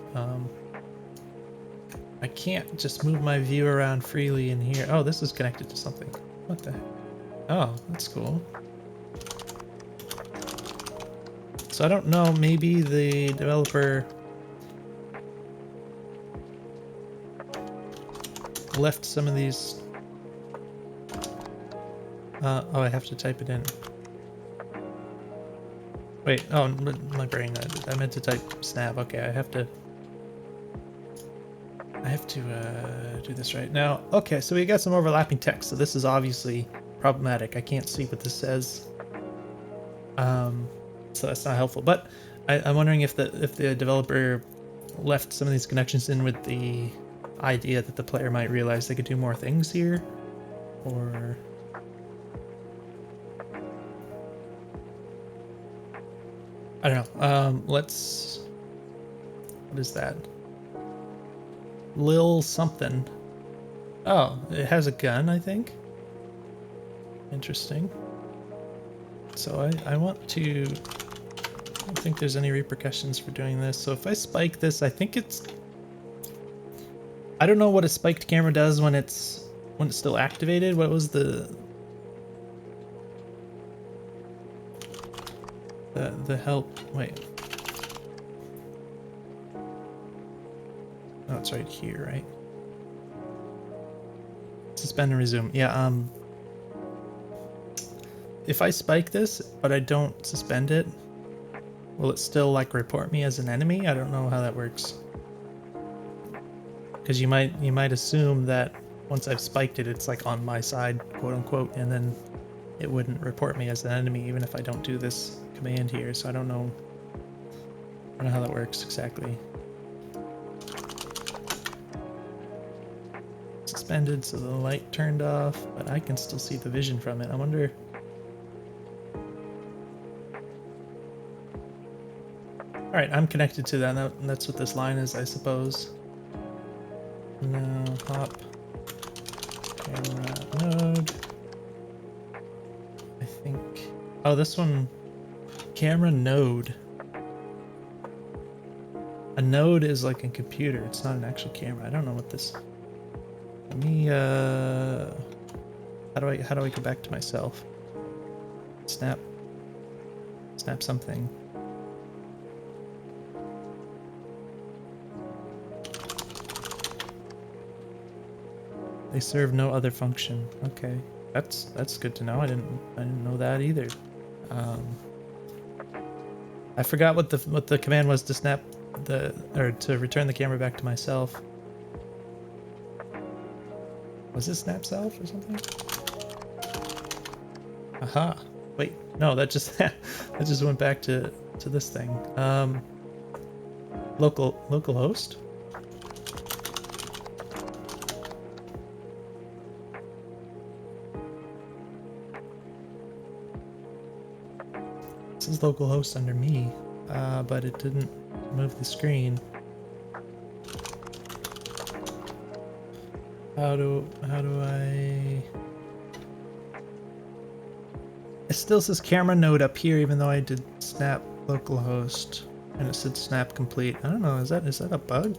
I can't just move my view around freely in here. Oh, this is connected to something. What the heck? Oh, that's cool. So I don't know, maybe the developer left some of these... oh, I have to type it in. Wait, oh, my brain, I meant to type snap. Okay, I have to do this right now. Okay, so we got some overlapping text, so this is obviously problematic. I can't see what this says. So that's not helpful. But I'm wondering if the developer left some of these connections in with the idea that the player might realize they could do more things here, or... I don't know. Let's... What is that? Lil something. Oh, it has a gun, I think. Interesting. So I want to... I don't think there's any repercussions for doing this. So if I spike this, I think it's... I don't know what a spiked camera does when it's still activated. What was the help? Wait. Oh, it's right here, right? Suspend and resume. Yeah, if I spike this, but I don't suspend it, will it still, like, report me as an enemy? I don't know how that works. Because you might assume that once I've spiked it, it's, like, on my side, quote unquote, and then it wouldn't report me as an enemy even if I don't do this command here, so I don't know how that works exactly. Suspended, so the light turned off, but I can still see the vision from it. I wonder... Alright, I'm connected to that. That's what this line is, I suppose. No, hop. Camera node. I think... Oh, this one... Camera node. A node is like a computer. It's not an actual camera. I don't know what this... Let me, how do I go back to myself? Snap something. They serve no other function. Okay, that's good to know. I didn't know that either. I forgot what the command was to snap to return the camera back to myself. Was it snap self or something? Aha. Wait, no, that just that just went back to this thing. Local host? This is local host under me, but it didn't move the screen. How do I... It still says camera node up here, even though I did snap localhost, and it said snap complete. I don't know. Is that a bug?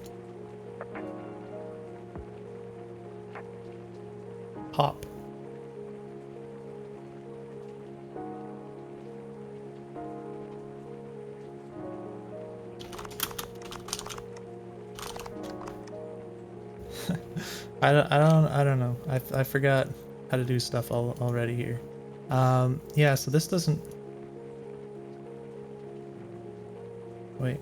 Hop. I don't know. I forgot how to do stuff already here. Yeah, so this doesn't... Wait.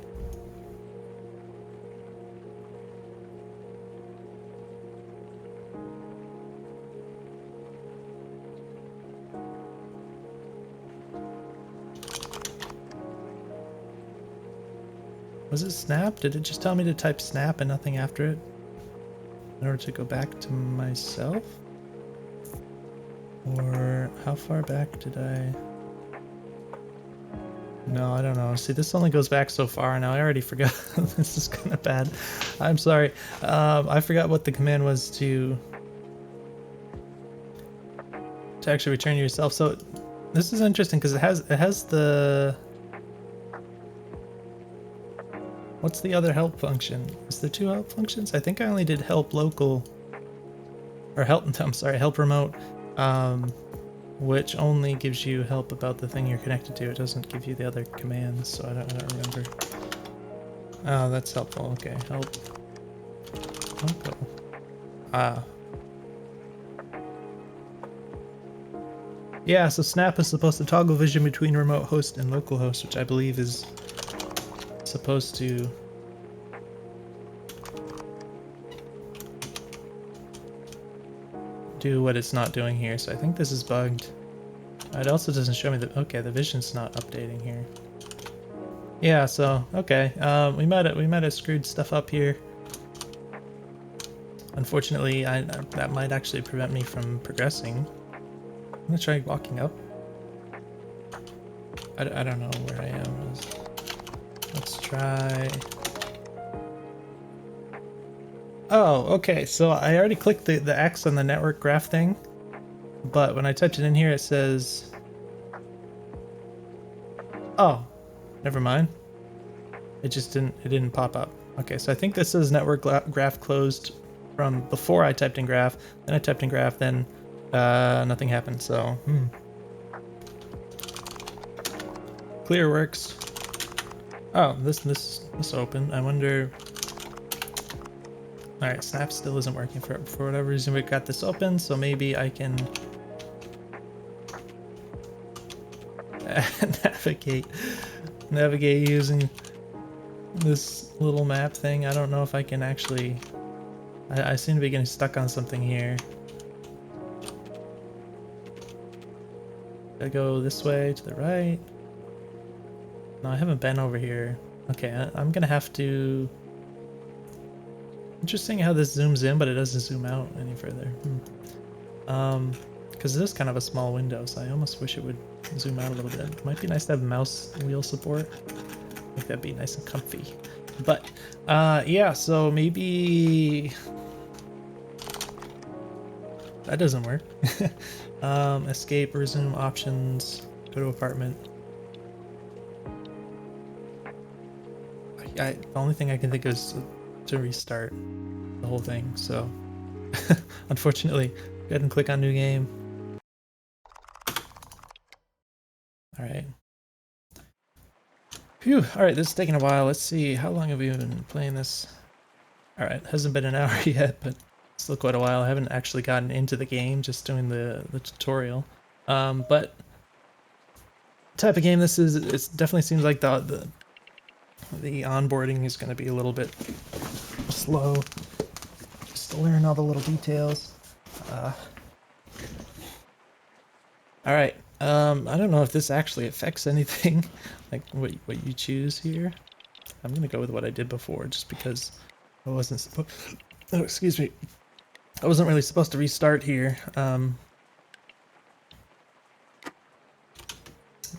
Was it snap? Did it just tell me to type snap and nothing after it? In order to go back to myself? Or how far back did I... No, I don't know. See, this only goes back so far now. I already forgot. This is kind of bad. I'm sorry. I forgot what the command was to actually return yourself. So this is interesting because it has the... What's the other help function? Is there two help functions? I think I only did help local, or help, I'm sorry, help remote, which only gives you help about the thing you're connected to. It doesn't give you the other commands, so I don't remember. Oh, that's helpful. Okay, help. Local. Ah. Yeah, so Snap is supposed to toggle vision between remote host and local host, which I believe is supposed to do what it's not doing here. So I think this is bugged. It also doesn't show me the... Okay, the vision's not updating here. Yeah, so okay, we might have screwed stuff up here. Unfortunately, that might actually prevent me from progressing. I'm gonna try walking up. I don't know where I am. Let's try... Oh, okay, so I already clicked the X on the network graph thing, but when I typed it in here it says... Oh, never mind. It didn't pop up. Okay, so I think this is network graph closed from before I typed in graph, then I typed in graph, then nothing happened, so Clear works. Oh, this opened. I wonder... Alright, Snap still isn't working for whatever reason. We got this open, so maybe I can navigate using this little map thing. I don't know if I can actually... I seem to be getting stuck on something here. I go this way to the right. No, I haven't been over here. Okay, I'm gonna have to... Interesting how this zooms in, but it doesn't zoom out any further. Because it is kind of a small window, so I almost wish it would zoom out a little bit. Might be nice to have mouse wheel support. I think that'd be nice and comfy. But, yeah, so maybe... That doesn't work. Escape, resume, options, go to apartment. The only thing I can think of is to restart the whole thing, so unfortunately, go ahead and click on new game. Alright. Phew, alright, this is taking a while. Let's see, how long have we been playing this? Alright, hasn't been an hour yet, but still quite a while. I haven't actually gotten into the game, just doing the tutorial. But type of game this is. It definitely seems like the onboarding is going to be a little bit slow, just to learn all the little details. All right. I don't know if this actually affects anything, like what you choose here. I'm gonna go with what I did before, just because I wasn't supposed. Oh, excuse me. I wasn't really supposed to restart here. It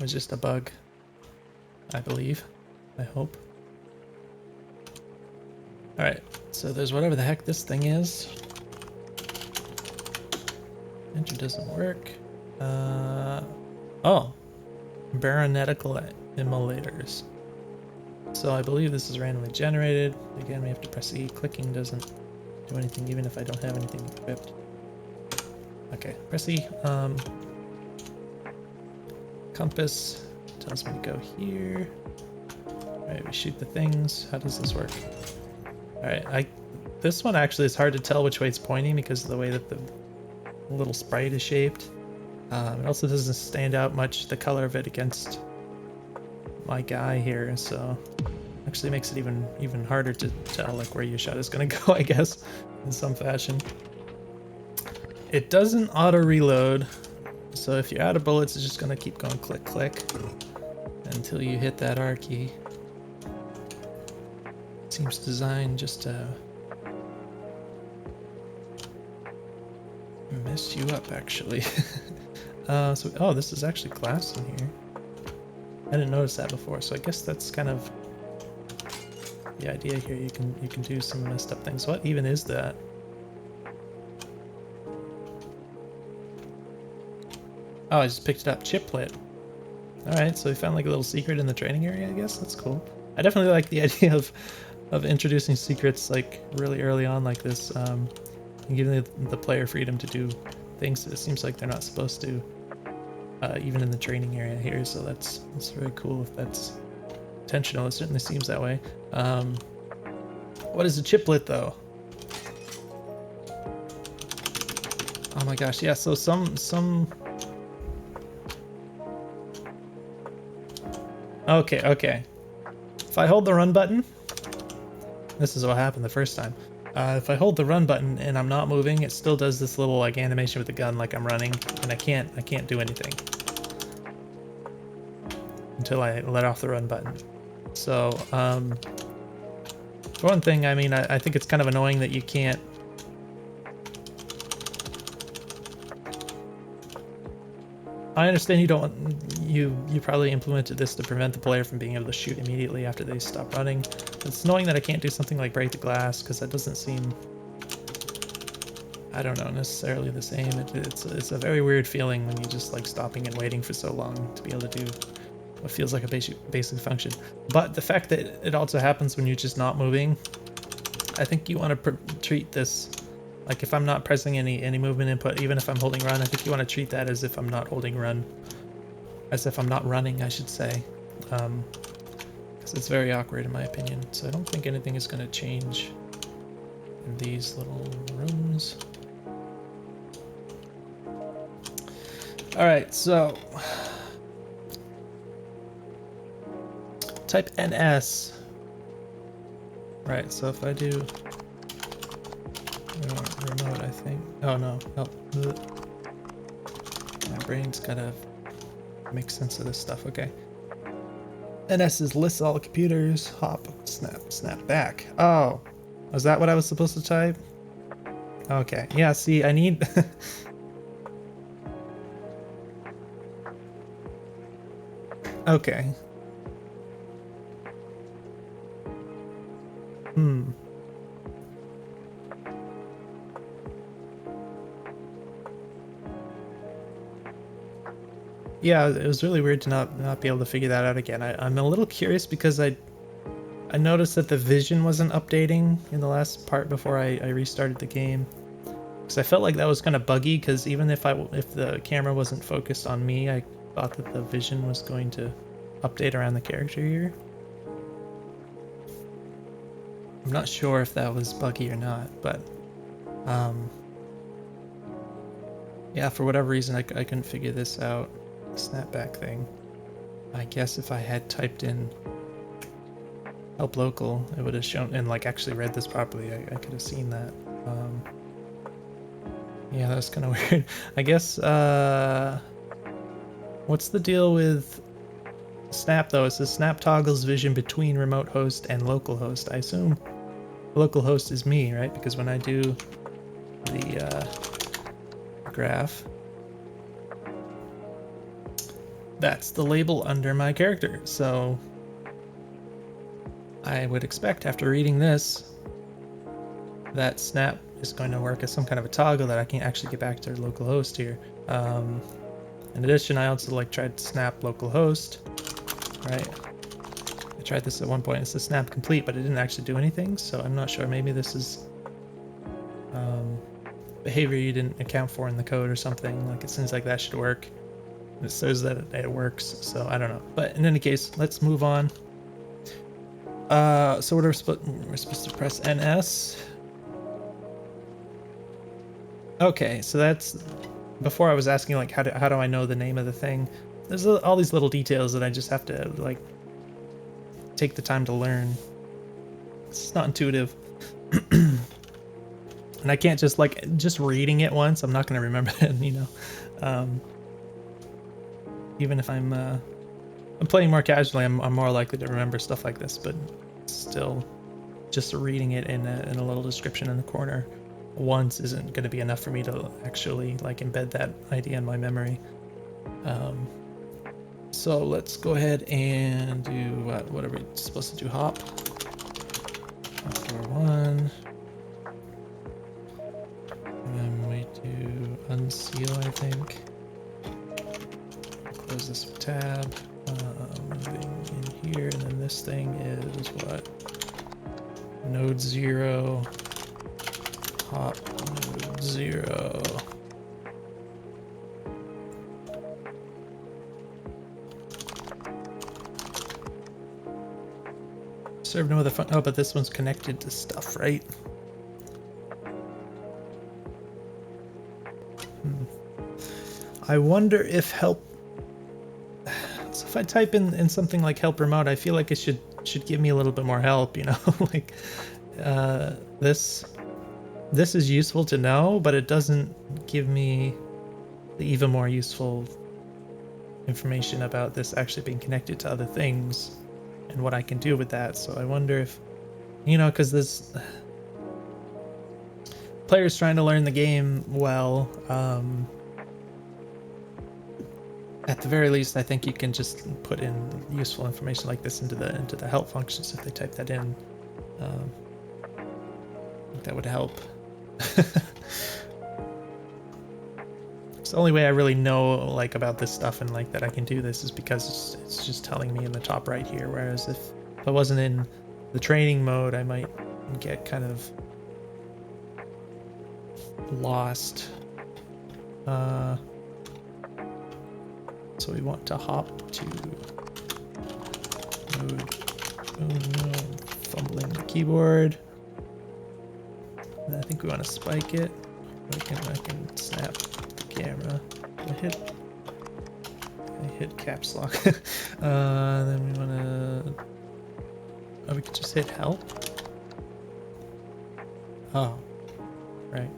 was just a bug, I believe. I hope. All right. So there's whatever the heck this thing is. Enter doesn't work. Oh, baronetical immolators. So I believe this is randomly generated. Again, we have to press E. Clicking doesn't do anything, even if I don't have anything equipped. Okay, press E. Compass tells me to go here. Alright, we shoot the things. How does this work? Alright, this one actually is hard to tell which way it's pointing because of the way that the little sprite is shaped. It also doesn't stand out much, the color of it, against my guy here, so actually makes it even harder to tell like where your shot is going to go, I guess, in some fashion. It doesn't auto reload, so if you're out of bullets, it's just going to keep going click click until you hit that R key. Seems designed just to mess you up, actually. Oh, this is actually glass in here. I didn't notice that before, so I guess that's kind of the idea here. You can do some messed up things. What even is that? Oh, I just picked it up. Chiplet. Alright, so we found like a little secret in the training area, I guess. That's cool. I definitely like the idea of introducing secrets like really early on like this, and giving the player freedom to do things that it seems like they're not supposed to, even in the training area here. So that's very cool if that's intentional. It certainly seems that way. What is a chiplet though? Oh my gosh, yeah. So some. Okay. If I hold the run button, this is what happened the first time. If I hold the run button and I'm not moving, it still does this little like animation with the gun, like I'm running, and I can't do anything until I let off the run button. So, for one thing, I mean, I think it's kind of annoying that you can't. I understand you probably implemented this to prevent the player from being able to shoot immediately after they stop running. It's annoying that I can't do something like break the glass, because that doesn't seem, I don't know, necessarily the same. It's a very weird feeling when you're just like stopping and waiting for so long to be able to do what feels like a basic function. But the fact that it also happens when you're just not moving, I think you want to treat this like if I'm not pressing any movement input, even if I'm holding run, I think you want to treat that as if I'm not holding run, as if I'm not running, I should say, because it's very awkward in my opinion. So I don't think anything is going to change in these little rooms. All right, so type NS. Right, so if I do remote, I think. Oh no, my brain's gotta make sense of this stuff. Okay. NS is list all computers. Hop, snap back. Oh, was that what I was supposed to type? Okay. Yeah. See, I need. Okay. Yeah, it was really weird to not be able to figure that out again. I'm a little curious because I noticed that the vision wasn't updating in the last part before I restarted the game. Because I felt like that was kind of buggy, because even if the camera wasn't focused on me, I thought that the vision was going to update around the character here. I'm not sure if that was buggy or not, but yeah, for whatever reason I couldn't figure this out. Snapback thing. I guess if I had typed in help local, it would have shown and like actually read this properly. I could have seen that. Yeah, that's kind of weird. I guess, what's the deal with Snap though? It says Snap toggles vision between remote host and local host. I assume local host is me, right? Because when I do the graph, that's the label under my character. So I would expect after reading this that Snap is going to work as some kind of a toggle that I can actually get back to localhost here. In addition, I also like tried Snap localhost, right? I tried this at one point. It says Snap complete, but it didn't actually do anything. So I'm not sure. Maybe this is behavior you didn't account for in the code or something. Like it seems like that should work. It says that it works, so I don't know. But in any case, let's move on. So we're supposed to press NS. Okay, so that's before I was asking like how do I know the name of the thing. There's all these little details that I just have to like take the time to learn. It's not intuitive. And I can't just reading it once, I'm not going to remember it, you know. Even if I'm playing more casually, I'm more likely to remember stuff like this, but still just reading it in a little description in the corner once isn't going to be enough for me to actually like embed that idea in my memory. So let's go ahead and do what are we supposed to do? Hop 1. And then we do unseal, I think. Close this tab. Moving in here, and then this thing is what? Node 0. Hop node 0. Serve no other fun. Oh, but this one's connected to stuff, right? I wonder if help. So if I type in something like help remote, I feel like it should give me a little bit more help, you know? Like this is useful to know, but it doesn't give me the even more useful information about this actually being connected to other things and what I can do with that. So I wonder if, you know, because this players trying to learn the game well, at the very least, I think you can just put in useful information like this into the help functions if they type that in. I think that would help. It's the only way I really know like about this stuff and like that I can do this is because it's just telling me in the top right here. Whereas if I wasn't in the training mode, I might get kind of lost. So we want to hop to node. Oh no, fumbling the keyboard. And I think we want to spike it. I can snap the camera. I hit caps lock. Then we want to. Oh, we could just hit help. Oh, right.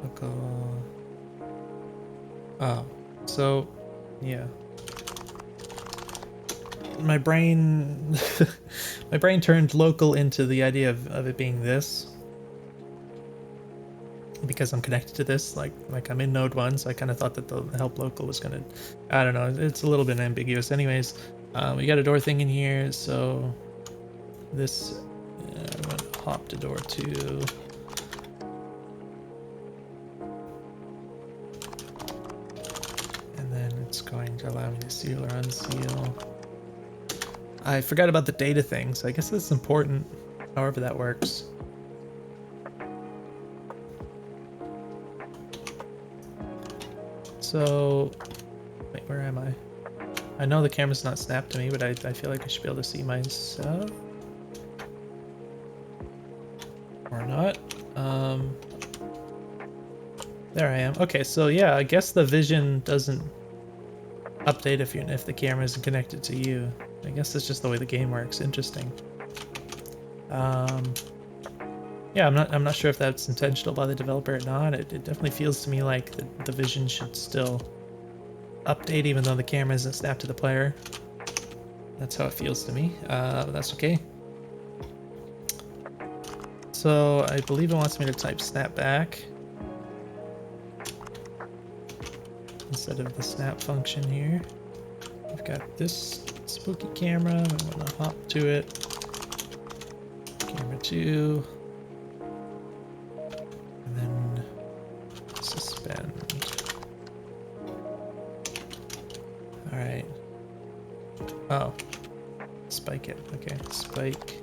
Local. Oh, so yeah. My brain my brain turned local into the idea of it being this because I'm connected to this, like I'm in node 1, so I kind of thought that the help local was gonna, I don't know, it's a little bit ambiguous. Anyways, we got a door thing in here, so this I'm gonna hop to door 2. And then it's going to allow me to seal or unseal. I forgot about the data thing, so I guess that's important, however that works. So, wait, where am I? I know the camera's not snapped to me, but I feel like I should be able to see myself. Or not. There I am. Okay, so yeah, I guess the vision doesn't update if the camera isn't connected to you. I guess that's just the way the game works. Interesting. Yeah, I'm not sure if that's intentional by the developer or not. It definitely feels to me like the vision should still update even though the camera isn't snapped to the player. That's how it feels to me. But that's okay. So I believe it wants me to type snap back instead of the snap function here. We've got this spooky camera. We want to hop to it. Camera 2. And then suspend. Alright. Oh. Spike it. Okay, spike.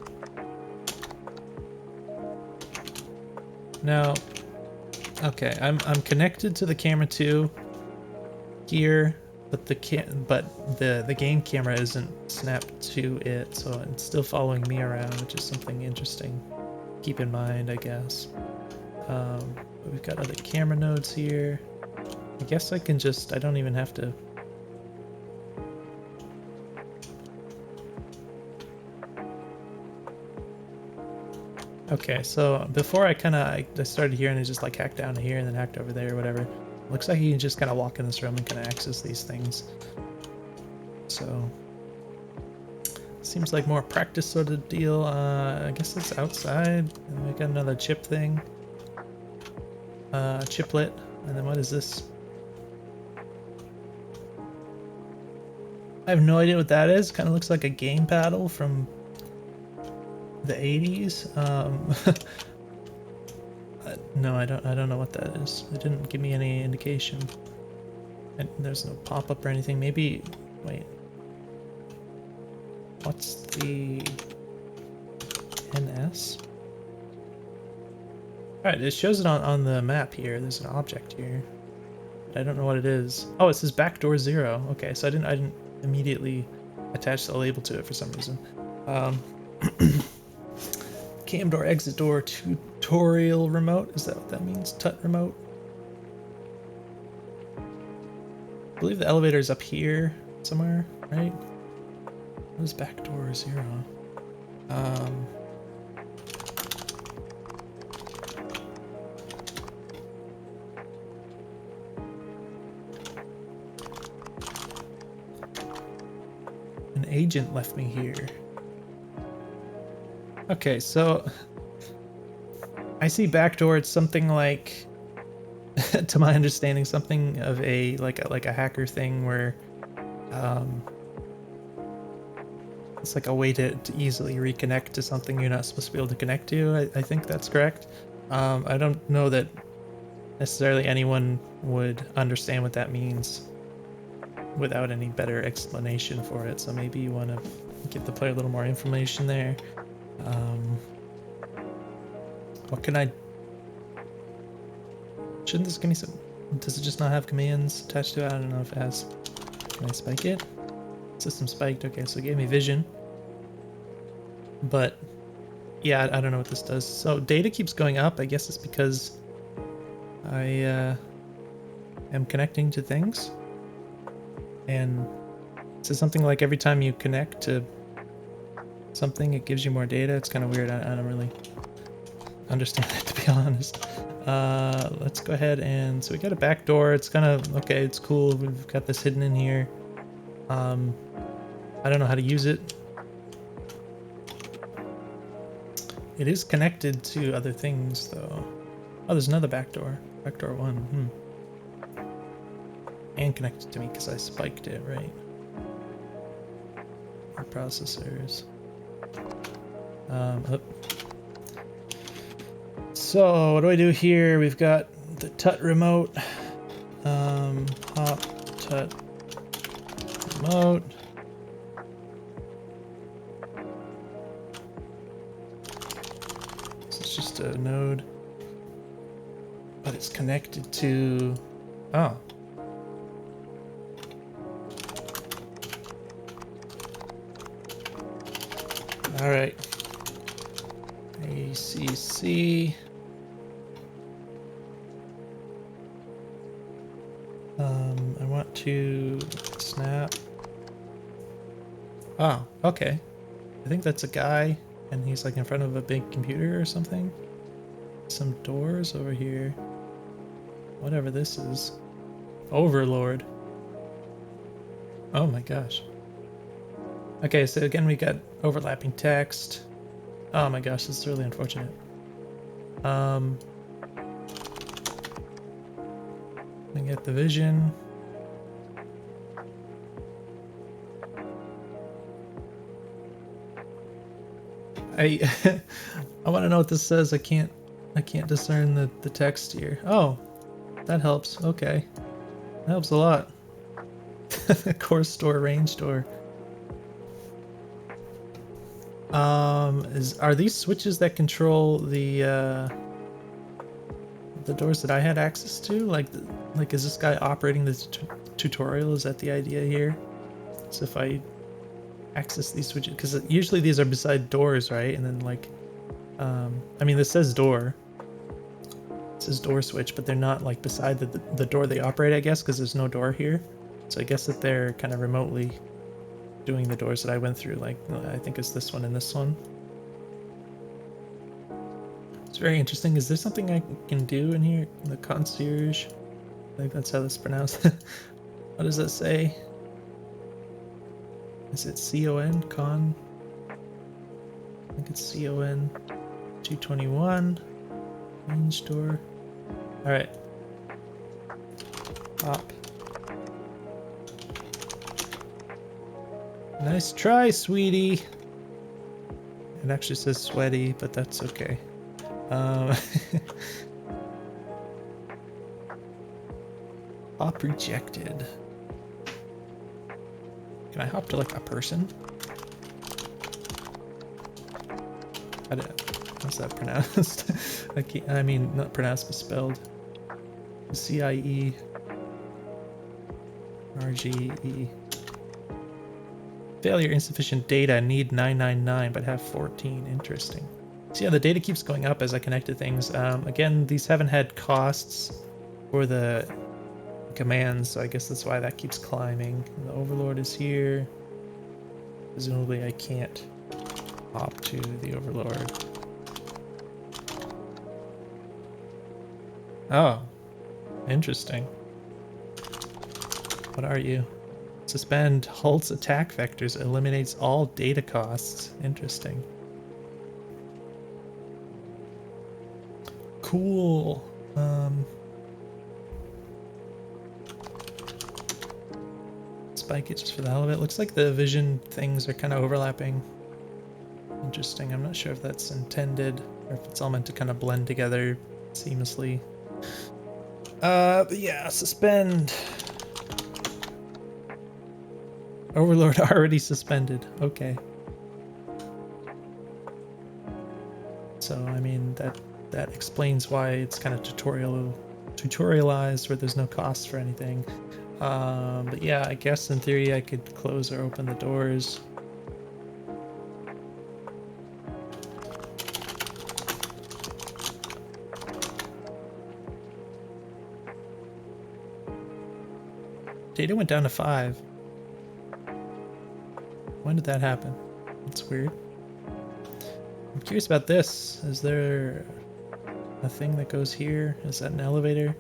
Now, okay, I'm connected to the camera 2 here, but the game camera isn't snapped to it, so it's still following me around, which is something interesting. Keep in mind, I guess. But we've got other camera nodes here. I guess I can just, I don't even have to. Okay, so before I started here and I just like hacked down to here and then hacked over there or whatever. Looks like you can just kind of walk in this room and kind of access these things. So, seems like more practice sort of deal. I guess it's outside. And we got another chip thing. Chiplet. And then what is this? I have no idea what that is. Kind of looks like a game paddle from the 80s. No, I don't know what that is. It didn't give me any indication. And there's no pop-up or anything. Maybe, wait. What's the NS? Alright, it shows it on the map here. There's an object here. But I don't know what it is. Oh, it says backdoor 0. Okay, so I didn't immediately attach the label to it for some reason. Cam door, exit door, tutorial remote. Is that what that means? Tut remote. I believe the elevator is up here somewhere, right? What is backdoor 0? An agent left me here. Okay, so I see backdoor. It's something like, to my understanding, something of a like a hacker thing where, it's like a way to easily reconnect to something you're not supposed to be able to connect to. I think that's correct. I don't know that necessarily anyone would understand what that means without any better explanation for it. So maybe you want to give the player a little more information there. What can I... Shouldn't this give me some... Does it just not have commands attached to it? I don't know if it has... Can I spike it? System spiked. Okay, so it gave me vision. But, yeah, I don't know what this does. So data keeps going up. I guess it's because I am connecting to things. And so something like every time you connect to something, it gives you more data. It's kind of weird. I don't really understand that, to be honest. Let's go ahead and... So we got a back door. It's kind of... Okay, it's cool. We've got this hidden in here. I don't know how to use it. It is connected to other things, though. Oh, there's another back door. Back door 1. And connected to me because I spiked it, right? Our processors. Up. So, what do I do here? We've got the tut remote. Hop, tut, remote. So it's just a node. But it's connected to... Oh. Alright. ACC. I want to snap. Oh, okay. I think that's a guy, and he's like in front of a big computer or something. Some doors over here. Whatever this is. Overlord. Oh my gosh. Okay, so again we got overlapping text. Oh my gosh, this is really unfortunate. We get the vision. I I want to know what this says. I can't discern the text here. Oh, that helps. Okay. That helps a lot. Course store, range store. Are these switches that control the doors that I had access to? Like is this guy operating the tutorial? Is that the idea here? So if I access these switches, because usually these are beside doors, right? And then like, I mean, this says door. It says door switch, but they're not like beside the door they operate, I guess, because there's no door here. So I guess that they're kind of remotely doing the doors that I went through. Like, I think it's this one and this one. It's very interesting. Is there something I can do in here? The concierge? I think that's how that's pronounced. What does that say? Is it C-O-N? Con? I think it's C-O-N. 221. Range door. Alright. Pop. Nice try, sweetie. It actually says sweaty, but that's okay. Hop rejected. Can I hop to like a person? How's that pronounced? I mean, not pronounced, but spelled. C-I-E R-G-E. Failure, insufficient data, need 999, but have 14. Interesting. So yeah, the data keeps going up as I connect to things. Again, these haven't had costs for the commands, so I guess that's why that keeps climbing. The Overlord is here. Presumably I can't hop to the Overlord. Oh, interesting. What are you? Suspend halts attack vectors, eliminates all data costs. Interesting. Cool. Spike it just for the hell of it. Looks like the vision things are kind of overlapping. Interesting. I'm not sure if that's intended or if it's all meant to kind of blend together seamlessly. But yeah, suspend. Overlord already suspended. Okay. So I mean that explains why it's kind of tutorialized where there's no cost for anything. But yeah, I guess in theory I could close or open the doors. Data went down to 5. When did that happen? That's weird. I'm curious about this. Is there a thing that goes here? Is that an elevator?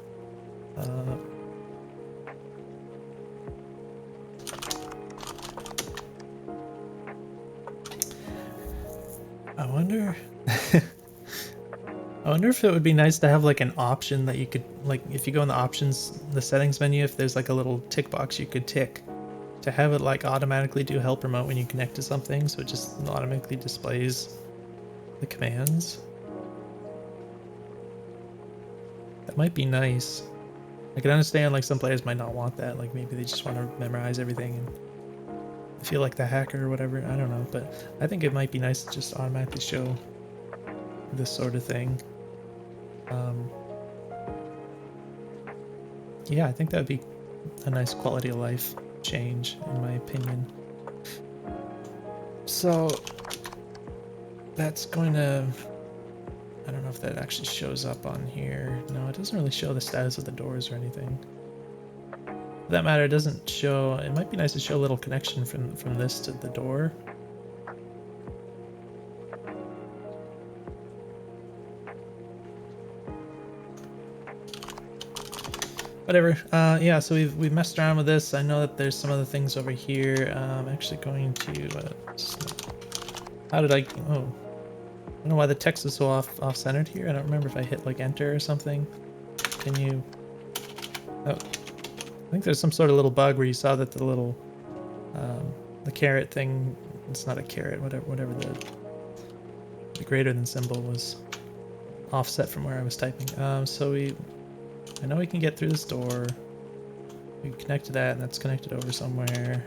I wonder... I wonder if it would be nice to have like an option that you could, like if you go in the options, the settings menu, if there's like a little tick box you could tick to have it like automatically do help remote when you connect to something, so it just automatically displays the commands. That might be nice. I can understand like some players might not want that, like maybe they just want to memorize everything and feel like the hacker or whatever, I don't know, but I think it might be nice to just automatically show this sort of thing. Yeah, I think that would be a nice quality of life change, in my opinion. So that's going to... I don't know if that actually shows up on here. No, it doesn't really show the status of the doors or anything. For that matter, it doesn't show. It might be nice to show a little connection from this to the door. Whatever. Yeah, so we've messed around with this. I know that there's some other things over here. I'm actually going to. How did I? Oh, I don't know why the text is so off-centered here. I don't remember if I hit like enter or something. Can you? Oh, I think there's some sort of little bug where you saw that the little, the caret thing. It's not a caret. Whatever the greater than symbol was offset from where I was typing. I know we can get through this door. We can connect to that, and that's connected over somewhere.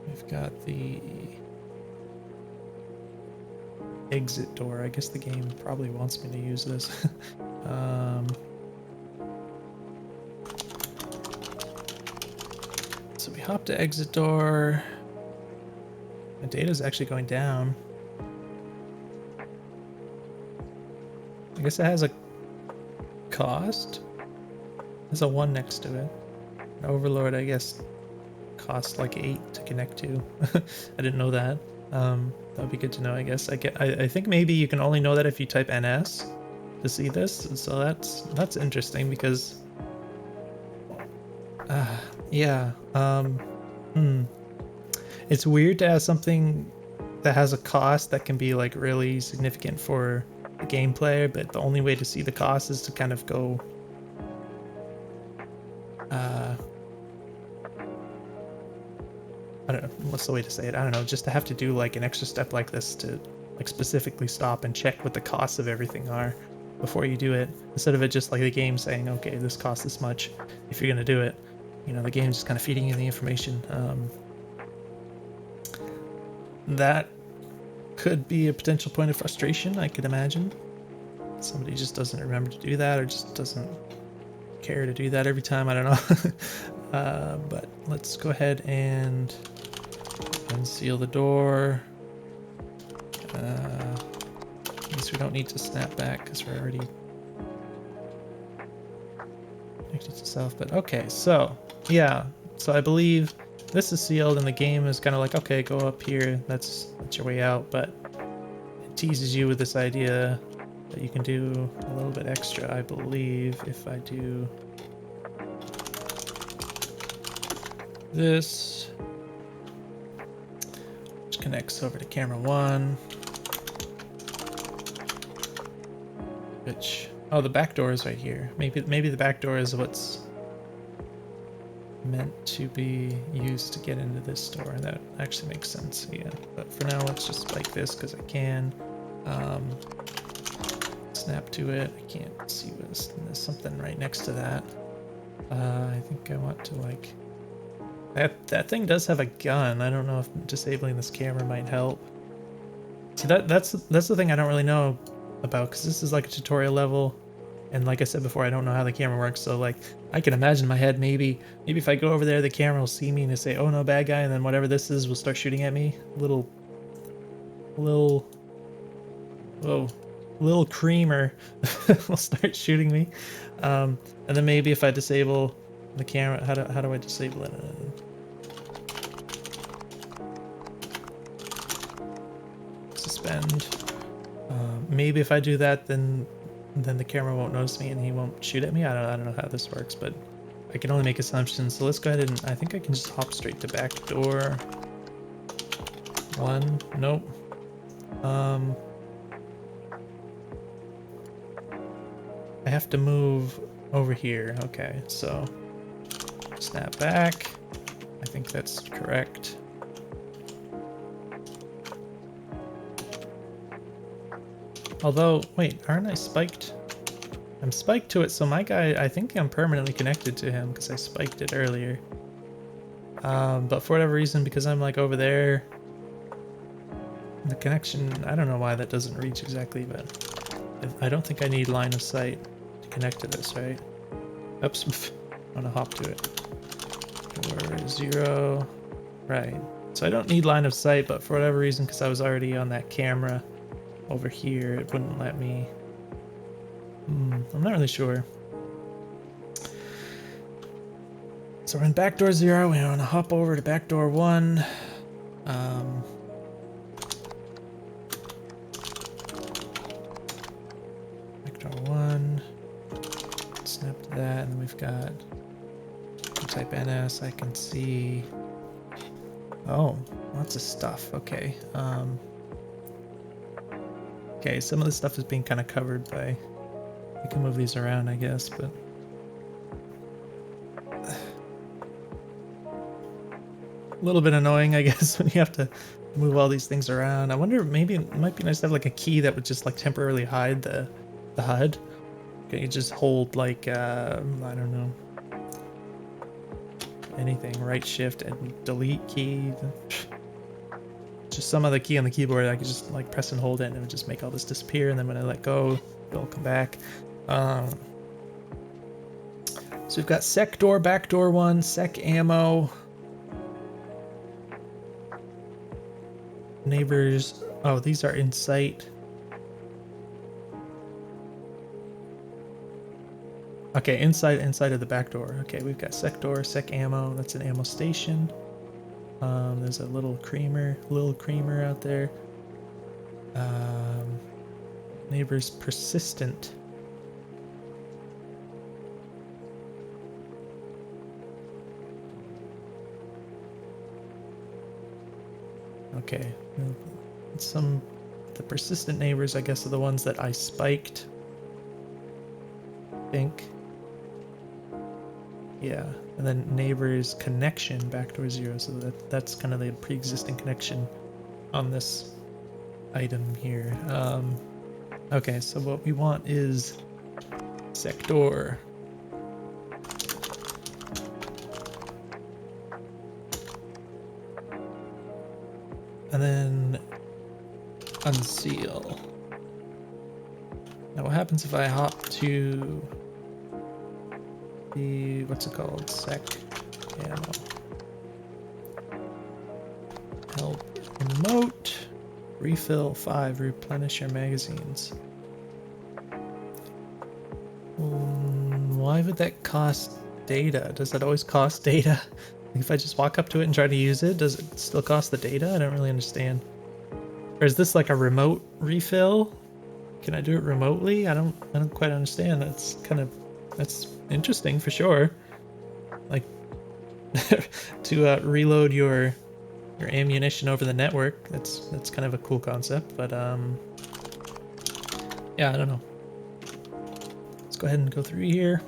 We've got the exit door. I guess the game probably wants me to use this. So we hop to exit door. My data's actually going down. I guess it has a cost. There's a 1 next to it. An Overlord, I guess, costs like 8 to connect to. I didn't know that. That would be good to know, I guess. I think maybe you can only know that if you type NS to see this. So that's interesting because yeah. It's weird to have something that has a cost that can be like really significant for the gameplay, but the only way to see the cost is to kind of go I don't know, what's the way to say it? I don't know, just to have to do like an extra step like this to like specifically stop and check what the costs of everything are before you do it, instead of it just like the game saying, okay, this costs this much if you're gonna do it. You know, the game's just kind of feeding you the information. That could be a potential point of frustration, I could imagine. Somebody just doesn't remember to do that, or just doesn't care to do that every time, I don't know. But let's go ahead and unseal the door. I guess we don't need to snap back because we're already connected to self, but okay, so yeah, so I believe this is sealed and the game is kind of like, okay, go up here, that's your way out, but it teases you with this idea that you can do a little bit extra, I believe, if I do this, which connects over to camera 1, which, oh, the back door is right here. Maybe the back door is what's meant to be used to get into this door. That actually makes sense, yeah. But for now, let's just spike this because I can. Snap to it. I can't see what's, there's something right next to that. I think I want to like... That thing does have a gun. I don't know if disabling this camera might help. See, that's the thing I don't really know about, because this is like a tutorial level, and like I said before, I don't know how the camera works, so like I can imagine in my head maybe if I go over there the camera will see me and say, oh no, bad guy, and then whatever this is will start shooting at me. Little creamer will start shooting me, and then maybe if I disable the camera, how do I disable it? Suspend. Maybe if I do that, then the camera won't notice me and he won't shoot at me. I don't know how this works, but I can only make assumptions. So let's go ahead and I think I can just hop straight to back door 1. Nope. I have to move over here. Okay, so snap back. I think that's correct. Although, wait, aren't I spiked? I'm spiked to it, so my guy, I think I'm permanently connected to him because I spiked it earlier. But for whatever reason, because I'm like over there, the connection, I don't know why that doesn't reach exactly, but I don't think I need line of sight to connect to this, right? Oops, I'm gonna hop to it. Door 0, right. So I don't need line of sight, but for whatever reason, because I was already on that camera over here, it wouldn't let me. I'm not really sure. So we're in backdoor 0. We want to hop over to backdoor 1. Backdoor 1. Snap to that, and then we've got type NS. I can see. Oh, lots of stuff. Okay. Okay, some of the stuff is being kind of covered by. We can move these around, I guess, but. A little bit annoying, I guess, when you have to move all these things around. I wonder, maybe it might be nice to have like a key that would just like temporarily hide the HUD. Okay, you just hold like I don't know, anything, right shift and delete key. Just some other key on the keyboard I could just like press and hold it, and it would just make all this disappear. And then when I let go, it'll come back. So we've got sec door, backdoor 1, sec ammo. Neighbors. Oh, these are in sight. Okay, inside of the back door. Okay, we've got sec door, sec ammo. That's an ammo station. There's a little creamer out there. Neighbors persistent. Okay, the persistent neighbors, I guess, are the ones that I spiked. I think. Yeah, and then neighbors connection backdoor 0, so that's kind of the pre-existing connection on this item here. Okay, so what we want is sector. And then unseal. Now what happens if I hop to the, what's it called? Sec ammo. Help emote. Refill 5. Replenish your magazines. Why would that cost data? Does that always cost data? If I just walk up to it and try to use it, does it still cost the data? I don't really understand. Or is this like a remote refill? Can I do it remotely? I don't quite understand. That's interesting for sure. Like to reload your ammunition over the network. That's kind of a cool concept, but yeah, I don't know. Let's go ahead and go through here.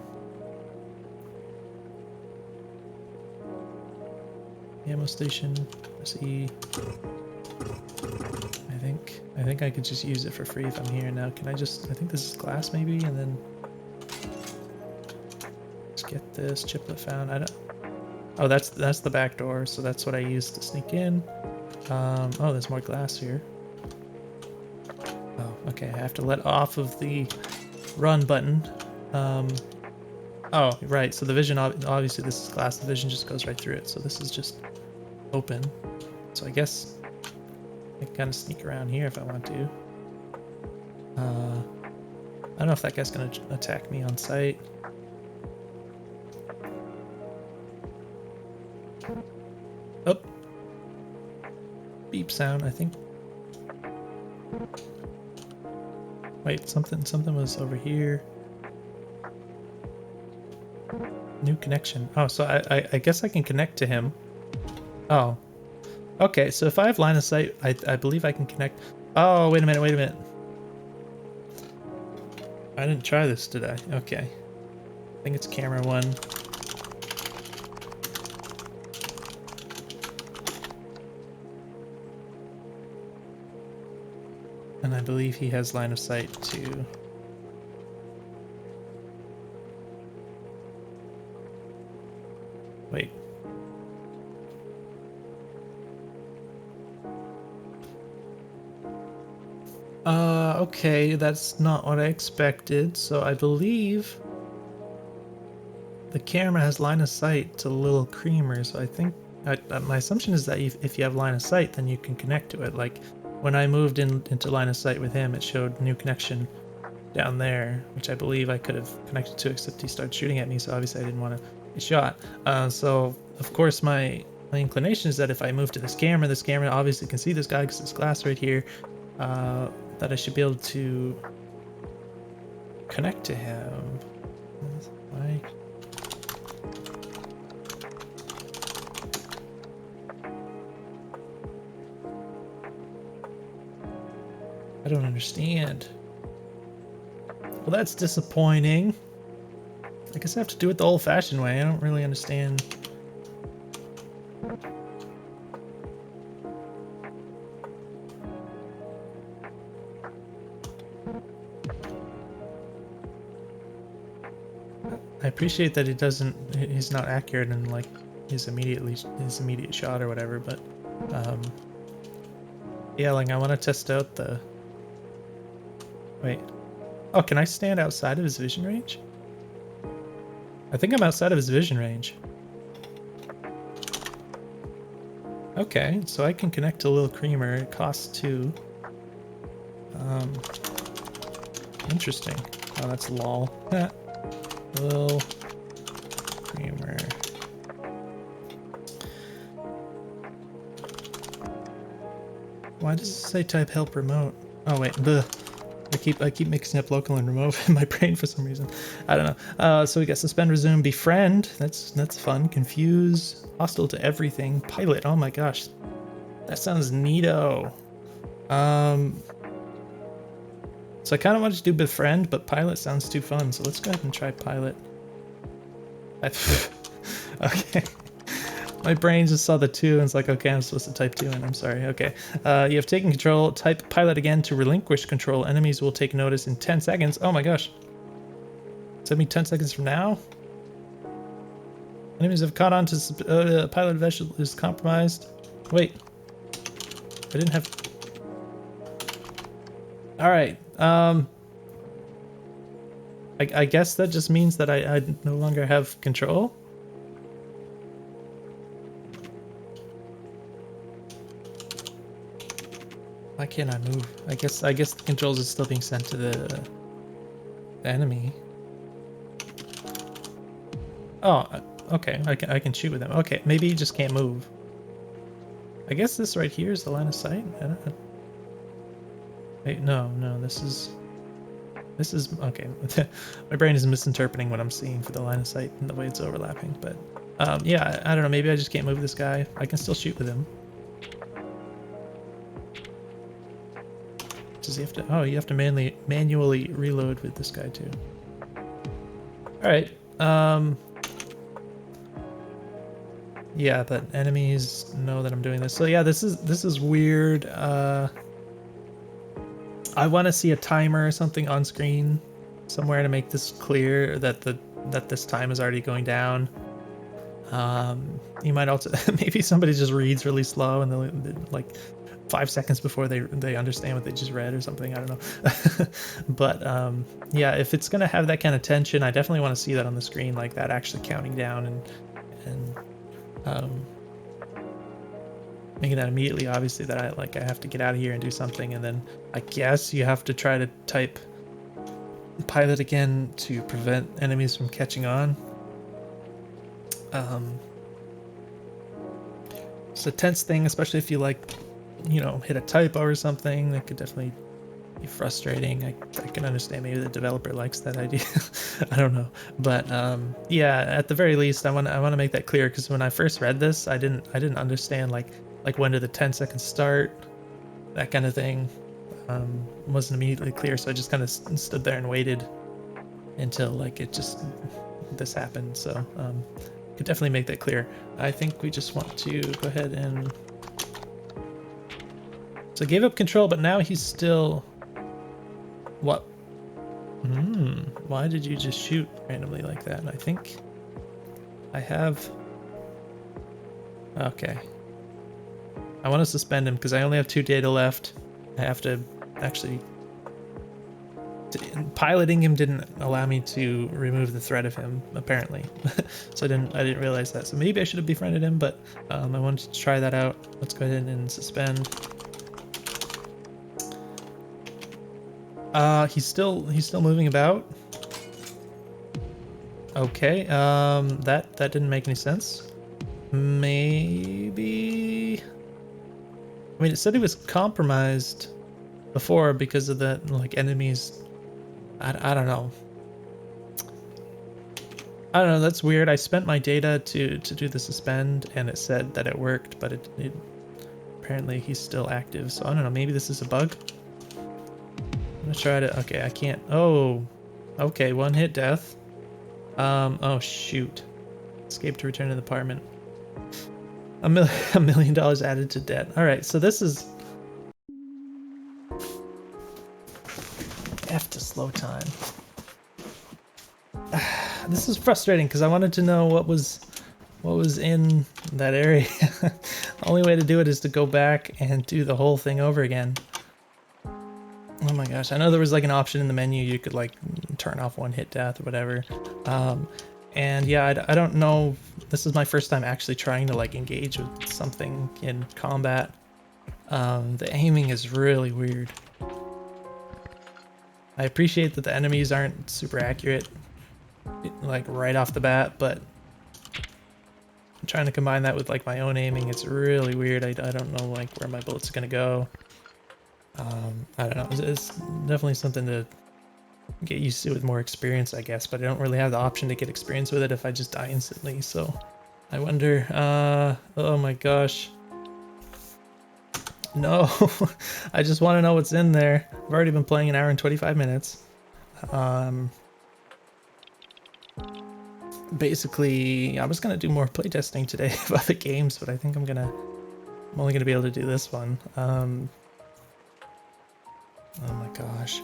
Ammo station. See. I think I could just use it for free if I'm here now. Can I just? I think this is glass maybe, and then let's get this chiplet found. I don't. Oh, that's the back door, so that's what I used to sneak in. Oh, there's more glass here. Oh, okay. I have to let off of the run button. Oh, right. So the vision, obviously this is glass. The vision just goes right through it. So this is just open. So I guess I can kind of sneak around here if I want to. I don't know if that guy's going to attack me on sight. Oh. Beep sound, I think. Wait, something was over here. New connection. Oh, so I guess I can connect to him. Oh. Okay, so if I have line of sight, I believe I can connect. Oh, wait a minute. I didn't try this, did I? Okay. I think it's camera 1. And I believe he has line of sight to... Wait. Okay, that's not what I expected. So I believe the camera has line of sight to the little creamer. So I think my assumption is that if you have line of sight, then you can connect to it. Like when I moved into line of sight with him, it showed new connection down there, which I believe I could have connected to, except he started shooting at me. So obviously I didn't want to get shot. So of course my inclination is that if I move to this camera obviously can see this guy because there's glass right here. That I should be able to connect to him. Why? I don't understand. Well, that's disappointing. I guess I have to do it the old-fashioned way. I don't really understand. I appreciate that he's not accurate in like his immediate shot or whatever, but yeah, like I want to test out the. Wait. Oh, can I stand outside of his vision range? I think I'm outside of his vision range. Okay, so I can connect to Lil Creamer. It costs 2. Interesting. Oh, that's lol. Lil Creamer. Why does it say type help remote? Oh wait, bleh. I keep mixing up local and remote in my brain for some reason. I don't know. So we got suspend, resume, befriend. That's fun. Confuse, hostile to everything. Pilot. Oh my gosh, that sounds neato. So I kind of wanted to do befriend, but pilot sounds too fun. So let's go ahead and try pilot. Okay. My brain just saw the 2 and it's like, okay, I'm supposed to type 2 and I'm sorry. Okay. You have taken control. Type pilot again to relinquish control. Enemies will take notice in 10 seconds. Oh my gosh. Does that mean 10 seconds from now? Enemies have caught on to pilot vessel is compromised. Wait. I didn't have... Alright. I guess that just means that I no longer have control. Why can't I move? I guess the controls are still being sent to the enemy. Oh, okay. I can shoot with him. Okay, maybe he just can't move. I guess this right here is the line of sight. Wait, no, this is okay. My brain is misinterpreting what I'm seeing for the line of sight and the way it's overlapping. But yeah, I don't know. Maybe I just can't move this guy. I can still shoot with him. Does he have to? Oh, you have to manually reload with this guy too. All right. Yeah, that enemies know that I'm doing this. So yeah, this is weird. I want to see a timer or something on screen somewhere to make this clear that this time is already going down. You might also maybe somebody just reads really slow and they're like 5 seconds before they understand what they just read or something. I don't know. But yeah, if it's gonna have that kind of tension, I definitely want to see that on the screen, like that actually counting down and making that immediately obviously that I have to get out of here and do something, and then I guess you have to try to type pilot again to prevent enemies from catching on. It's a tense thing, especially if you like, you know, hit a typo or something. That could definitely be frustrating. I can understand maybe the developer likes that idea. I don't know, but yeah, at the very least, I want to make that clear, because when I first read this, I didn't understand like when did the 10 seconds start, that kind of thing. Wasn't immediately clear, so I just kind of stood there and waited until like this happened. So could definitely make that clear. I think we just want to go ahead and... So I gave up control, but now he's still... What? Why did you just shoot randomly like that? I think I have... Okay. I want to suspend him because I only have 2 data left. I have to actually... Piloting him didn't allow me to remove the threat of him, apparently. So I didn't realize that. So maybe I should have befriended him, but I wanted to try that out. Let's go ahead and suspend. He's still moving about. Okay, that didn't make any sense. Maybe... I mean, it said he was compromised before because of the, like, enemies. I don't know. I don't know, that's weird. I spent my data to do the suspend, and it said that it worked, but it apparently he's still active, so I don't know, maybe this is a bug? I'm gonna try to... Okay, I can't... Oh, okay, one hit death. Oh shoot. Escape to return to the apartment. $1 million added to debt. Alright, so this is... F to slow time. This is frustrating because I wanted to know what was in that area. The only way to do it is to go back and do the whole thing over again. Oh my gosh, I know there was like an option in the menu you could like turn off one hit death or whatever. And yeah, I don't know. This is my first time actually trying to like engage with something in combat. The aiming is really weird. I appreciate that the enemies aren't super accurate, like right off the bat, but I'm trying to combine that with like my own aiming. It's really weird. I don't know like where my bullets are gonna go. I don't know. It's definitely something to get used to with more experience, I guess, but I don't really have the option to get experience with it if I just die instantly, so I wonder, oh my gosh. No, I just want to know what's in there. I've already been playing an hour and 25 minutes. Basically, I was gonna do more playtesting today of other games, but I think I'm only gonna be able to do this one. Oh my gosh.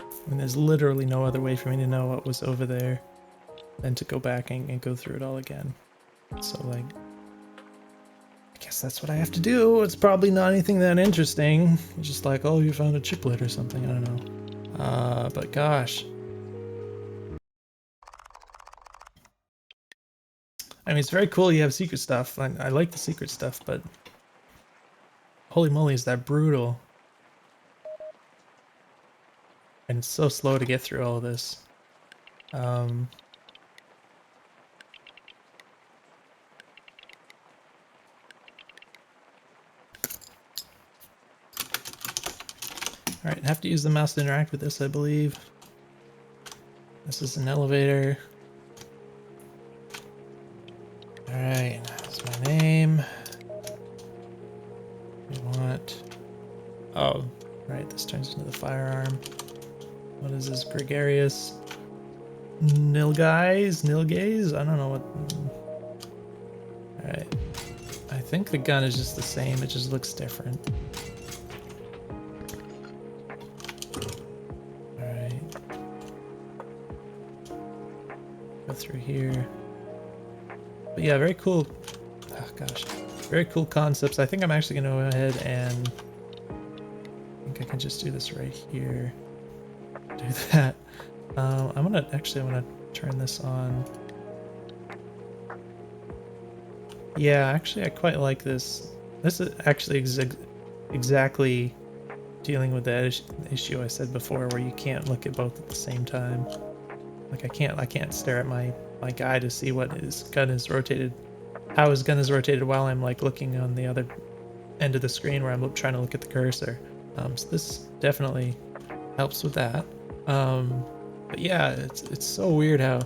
I mean, there's literally no other way for me to know what was over there than to go back and go through it all again. So, like, I guess that's what I have to do. It's probably not anything that interesting. It's just like, oh, you found a chiplet or something. I don't know. But gosh. I mean, it's very cool you have secret stuff. I like the secret stuff, but holy moly, is that brutal. And it's so slow to get through all of this. Alright, I have to use the mouse to interact with this, I believe. This is an elevator. Alright, that's my name. We want... Oh, right, this turns into the firearm. What is this? Gregarious Nilgaze? I don't know what... Alright. I think the gun is just the same, it just looks different. Alright. Go through here. But yeah, very cool... Oh gosh. Very cool concepts. I think I'm actually going to go ahead and... I think I can just do this right here. Do that. I'm gonna turn this on. Yeah, actually I quite like this. This is actually exactly dealing with the issue I said before, where you can't look at both at the same time. Like I can't stare at my guy to see what his gun is rotated, how his gun is rotated while I'm like looking on the other end of the screen where I'm trying to look at the cursor. So this definitely helps with that. But yeah, it's so weird how,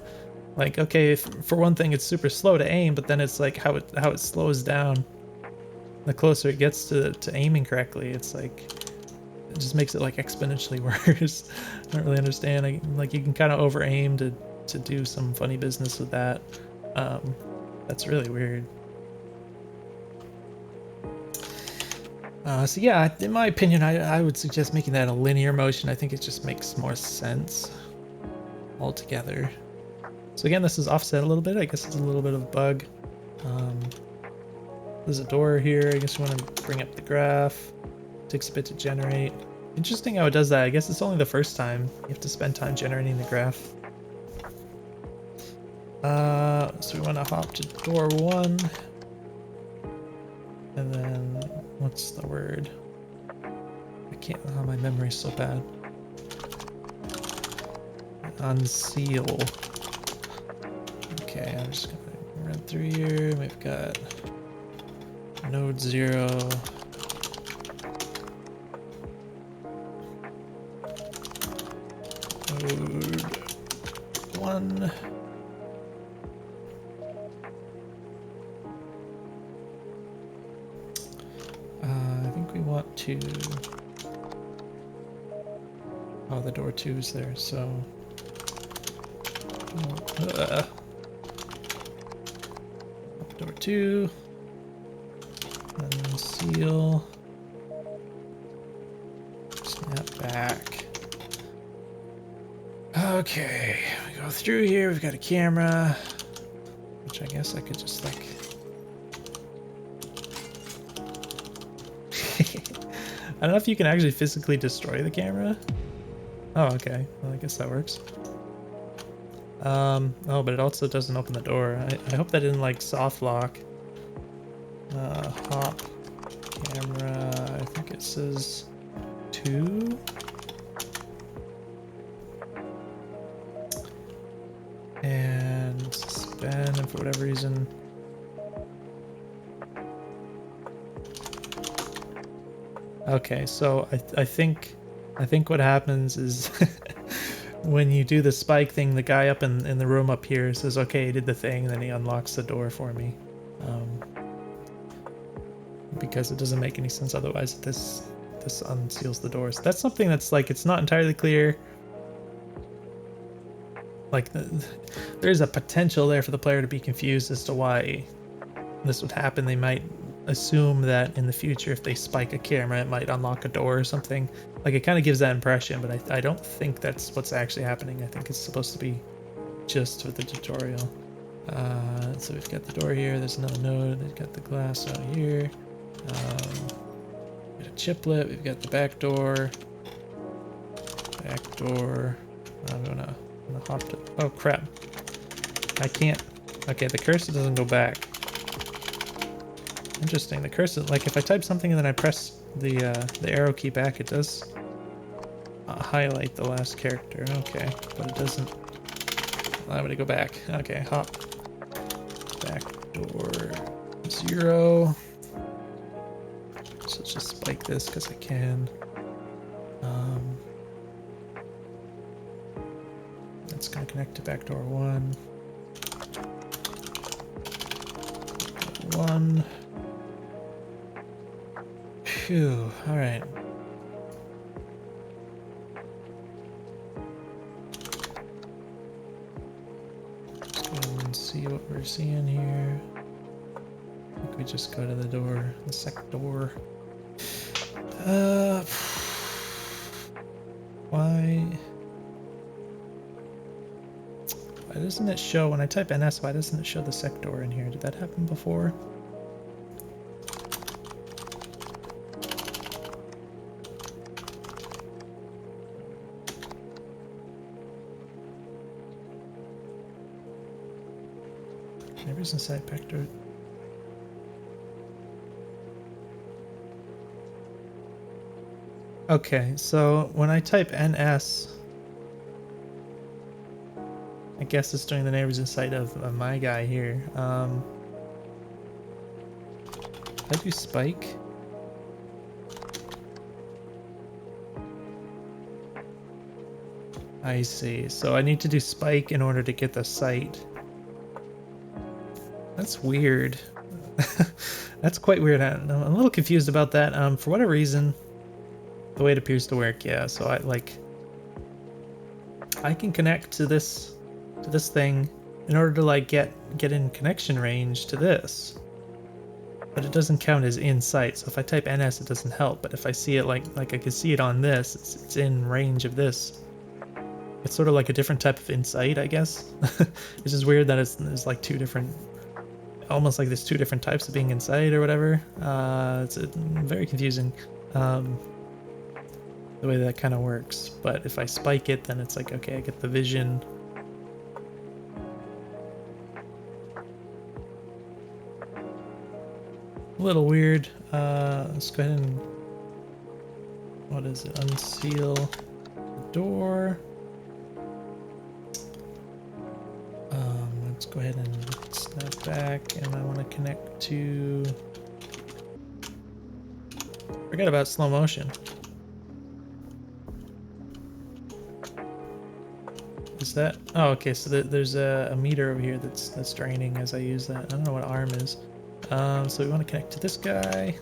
like, okay, for one thing, it's super slow to aim, but then it's like how it slows down the closer it gets to aiming correctly. It's like it just makes it like exponentially worse. I don't really understand. Like you can kind of over aim to do some funny business with that. That's really weird. So yeah, in my opinion, I would suggest making that a linear motion. I think it just makes more sense altogether. So again, this is offset a little bit. I guess it's a little bit of a bug. There's a door here. I guess you want to bring up the graph. Takes a bit to generate. Interesting how it does that. I guess it's only the first time you have to spend time generating the graph. So we want to hop to door 1. And then, what's the word? I can't, oh, my memory's so bad. unseal. Okay, I'm just gonna run through here. We've got node 0. Node 1. I think we want to... Oh, the door 2 is there, so... Door 2. Unseal. Snap back. Okay, we go through here. We've got a camera, which I guess I could just like... I don't know if you can actually physically destroy the camera. Oh, okay. Well, I guess that works. Oh, but it also doesn't open the door. I hope that didn't like soft lock. Hop camera. I think it says 2. And suspend, and for whatever reason. Okay, so I think what happens is when you do the spike thing, the guy up in the room up here says, okay, he did the thing, and then he unlocks the door for me. Because it doesn't make any sense otherwise. This unseals the door. So that's something that's like, it's not entirely clear. Like, there's a potential there for the player to be confused as to why this would happen. They might assume that in the future, if they spike a camera, it might unlock a door or something. Like, it kind of gives that impression, but I don't think that's what's actually happening. I think it's supposed to be just for the tutorial. So we've got the door here. There's another node. They've got the glass out here. We've got a chiplet. We've got the back door. Back door. I'm gonna hop to... Oh, crap. I can't... Okay, the cursor doesn't go back. Interesting. The cursor... Like, if I type something and then I press the arrow key back, it does highlight the last character. Okay, but it doesn't allow me to go back. Okay, hop. Back door 0. So let's just spike this because I can. It's going to connect to backdoor 1. 1. Phew, alright. Let's go and see what we're seeing here. I think we just go to the door, the sector. Why doesn't it show, when I type NS, why doesn't it show the sector in here? Did that happen before? Maybe it's inside backdoor. Okay, so when I type NS, I guess it's doing the neighbors inside of my guy here. How do you spike? I see. So I need to do spike in order to get the site. That's weird. That's quite weird. I'm a little confused about that. For whatever reason, the way it appears to work, yeah. So I can connect to this thing in order to like get in connection range to this, but it doesn't count as in sight. So if I type NS, it doesn't help. But if I see it like I can see it on this, it's in range of this. It's sort of like a different type of insight, I guess. It's just weird that there's like two different, almost like there's two different types of being inside or whatever. It's very confusing. The way that kind of works. But if I spike it, then it's like, okay, I get the vision. A little weird. Let's go ahead and, what is it? Unseal the door. go ahead and snap back, and I want to connect to... Forget about slow motion. Is that... Oh, okay, so there's a meter over here that's draining as I use that. I don't know what arm is. So we want to connect to this guy.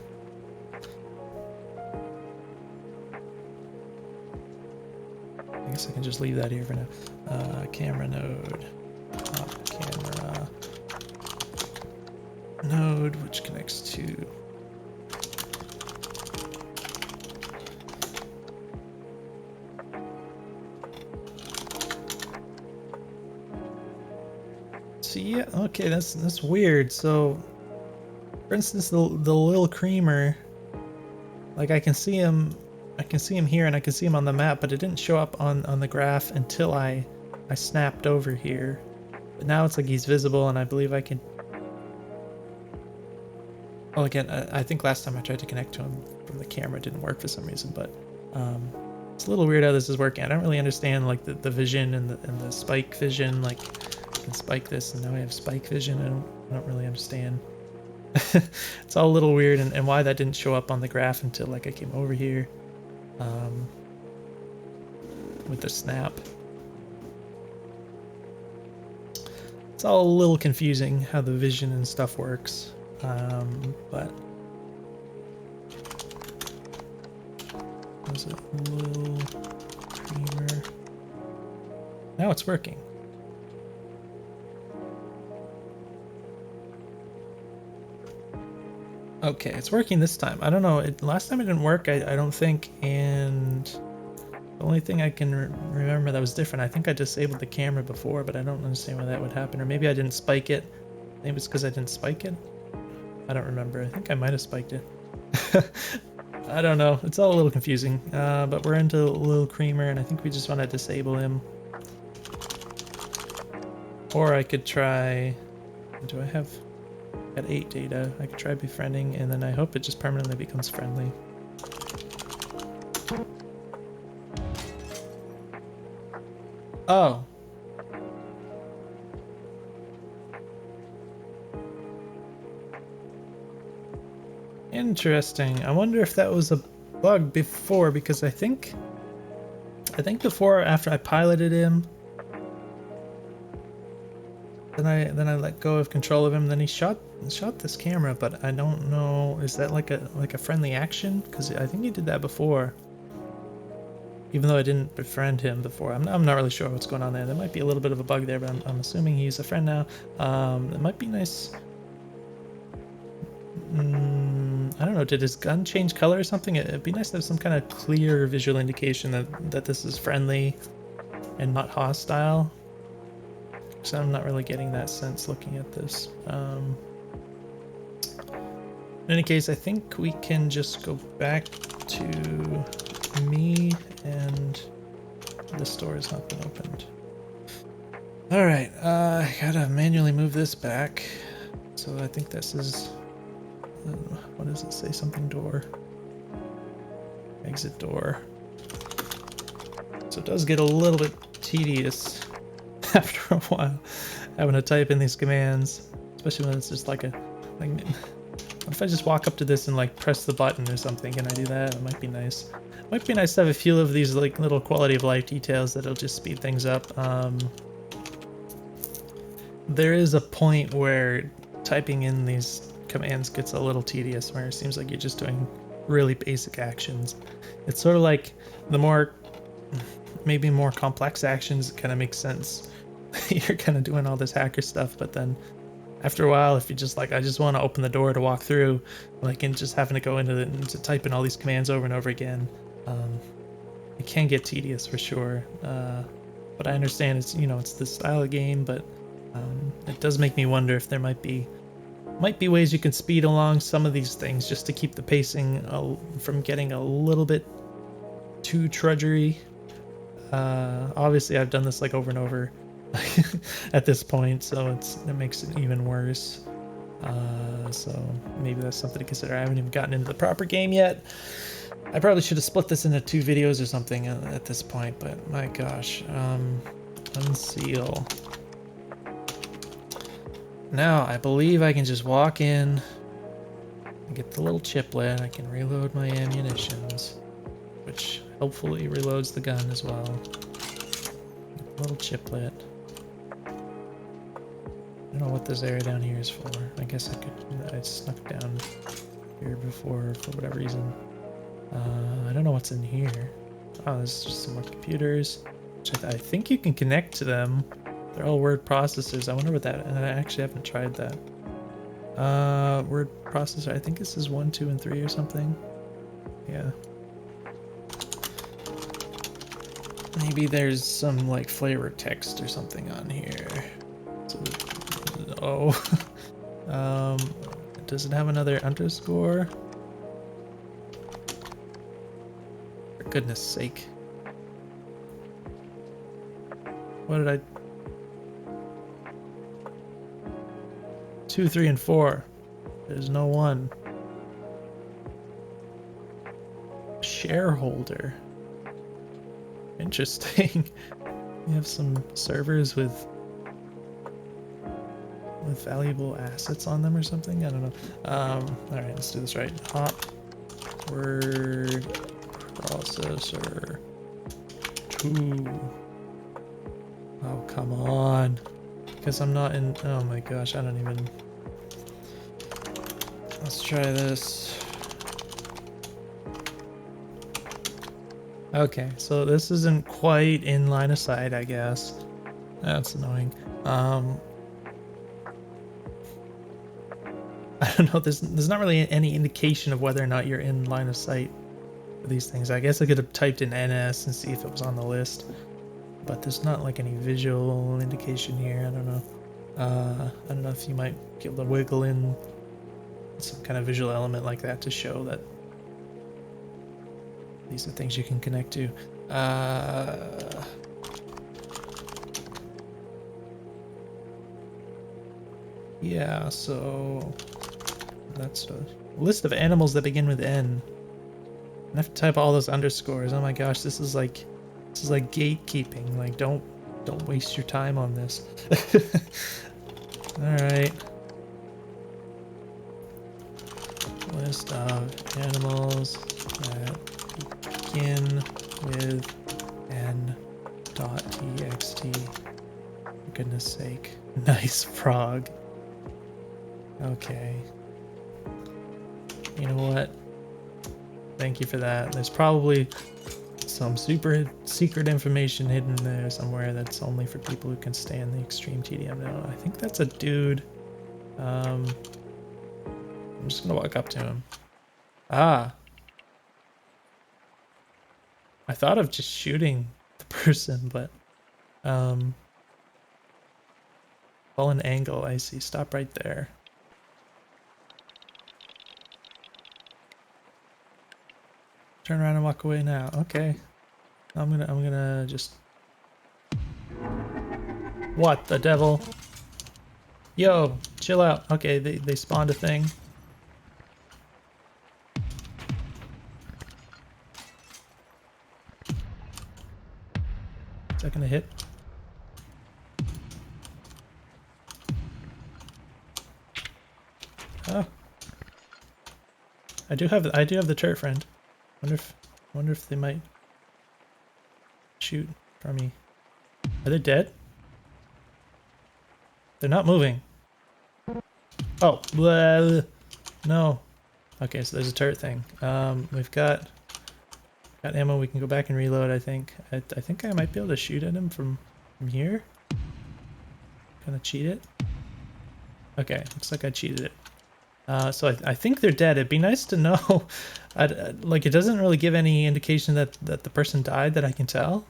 I guess I can just leave that here for now. Camera node. Camera node, which connects to... Yeah, okay, that's weird. So, for instance, the little creamer, like I can see him here, and I can see him on the map, but it didn't show up on the graph until I snapped over here. But now it's like he's visible, and I believe I can. Well, again, I think last time I tried to connect to him from the camera, it didn't work for some reason, but it's a little weird how this is working. I don't really understand like the vision and the spike vision, like. Can spike this, and now I have spike vision. I don't really understand. It's all a little weird, and why that didn't show up on the graph until like I came over here with the snap. It's all a little confusing how the vision and stuff works, but there's a little streamer. Now it's working. Okay, it's working this time. I don't know. Last time it didn't work, I don't think, and the only thing I can remember that was different, I think I disabled the camera before, but I don't understand why that would happen. Or maybe I didn't spike it. Maybe it's because I didn't spike it. I don't remember. I think I might have spiked it. I don't know. It's all a little confusing, but we're into Lil Creamer, and I think we just want to disable him. Or I could try... Do I have... At 8 data, I could try befriending, and then I hope it just permanently becomes friendly. Oh. Interesting. I wonder if that was a bug before, because I think before, after I piloted him, then I let go of control of him. Then he shot this camera, but I don't know. Is that like a friendly action? Because I think he did that before. Even though I didn't befriend him before, I'm not really sure what's going on there. There might be a little bit of a bug there, but I'm assuming he's a friend now. It might be nice. I don't know. Did his gun change color or something? It'd be nice to have some kind of clear visual indication that this is friendly and not hostile. So I'm not really getting that sense looking at this. In any case, I think we can just go back to me, and this door has not been opened. Alright, I gotta manually move this back. So I think this is... what does it say? Something door. Exit door. So it does get a little bit tedious after a while having to type in these commands, especially when it's just like what if I just walk up to this and like press the button or something? Can I do that? It might be nice. It might be nice to have a few of these like little quality of life details that'll just speed things up. There is a point where typing in these commands gets a little tedious, where it seems like you're just doing really basic actions. It's sort of like the more maybe more complex actions kind of make sense. You're kind of doing all this hacker stuff, but then after a while, if you just like, I just want to open the door to walk through, like, and just having to go into type in all these commands over and over again, it can get tedious for sure. But I understand it's, you know, it's the style of game, but it does make me wonder if there might be ways you can speed along some of these things just to keep the pacing from getting a little bit too trudgery. Obviously I've done this like over and over at this point, so it makes it even worse. So maybe that's something to consider. I haven't even gotten into the proper game yet. I probably should have split this into 2 videos or something at this point, but my gosh. Unseal. Now I believe I can just walk in and get the little chiplet. I can reload my ammunitions, which hopefully reloads the gun as well. Little chiplet. I don't know what this area down here is for. I guess I snuck down here before for whatever reason. I don't know what's in here. Oh, there's just some more computers. Which I think you can connect to them. They're all word processors. I wonder what that. And I actually haven't tried that. Word processor. I think this is 1, 2, and 3 or something. Yeah. Maybe there's some like flavor text or something on here. So, oh. Does it have another underscore? For goodness sake. What did I... 2, 3, and 4. There's no 1. Shareholder. Interesting. We have some servers with valuable assets on them or something. I don't know. All right, let's do this right. Hop word processor 2. Oh, come on. Because I'm not in... Oh my gosh, I don't even... Let's try this. Okay, so this isn't quite in line of sight, I guess. That's annoying. I don't know, there's not really any indication of whether or not you're in line of sight for these things. I guess I could have typed in NS and see if it was on the list, but there's not like any visual indication here. I don't know. I don't know if you might be able to wiggle in some kind of visual element like that to show that these are things you can connect to. Yeah, so that's a list of animals that begin with N. I have to type all those underscores. Oh my gosh, this is like gatekeeping. Like don't waste your time on this. All right. List of animals that begin with n.txt. For goodness sake. Nice frog. Okay. You know what? Thank you for that. There's probably some super secret information hidden there somewhere that's only for people who can stand the extreme TDM. No, I think that's a dude. I'm just gonna walk up to him. Ah. I thought of just shooting the person, but fall an angle, I see. Stop right there. Turn around and walk away now. Okay. I'm gonna just... What the devil? Yo, chill out. Okay, they spawned a thing. Is that gonna hit? Oh. I do have the turret friend. Wonder if they might shoot from me. Are they dead? They're not moving. Oh, blah, no. Okay, so there's a turret thing. We've got ammo. We can go back and reload. I think. I think I might be able to shoot at him from here. Kind of cheat it. Okay, looks like I cheated it. So I think they're dead. It'd be nice to know. Like, it doesn't really give any indication that the person died that I can tell,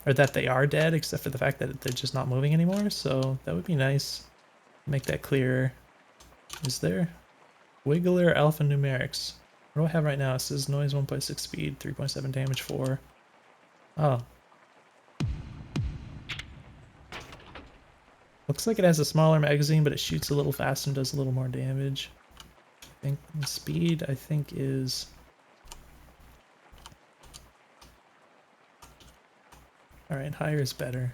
or that they are dead, except for the fact that they're just not moving anymore. So that would be nice. Make that clearer. Is there Wiggler alphanumerics? What do I have right now? It says noise 1.6 speed, 3.7 damage 4. Oh. Looks like it has a smaller magazine, but it shoots a little faster and does a little more damage. I think the speed, I think, is... Alright, higher is better.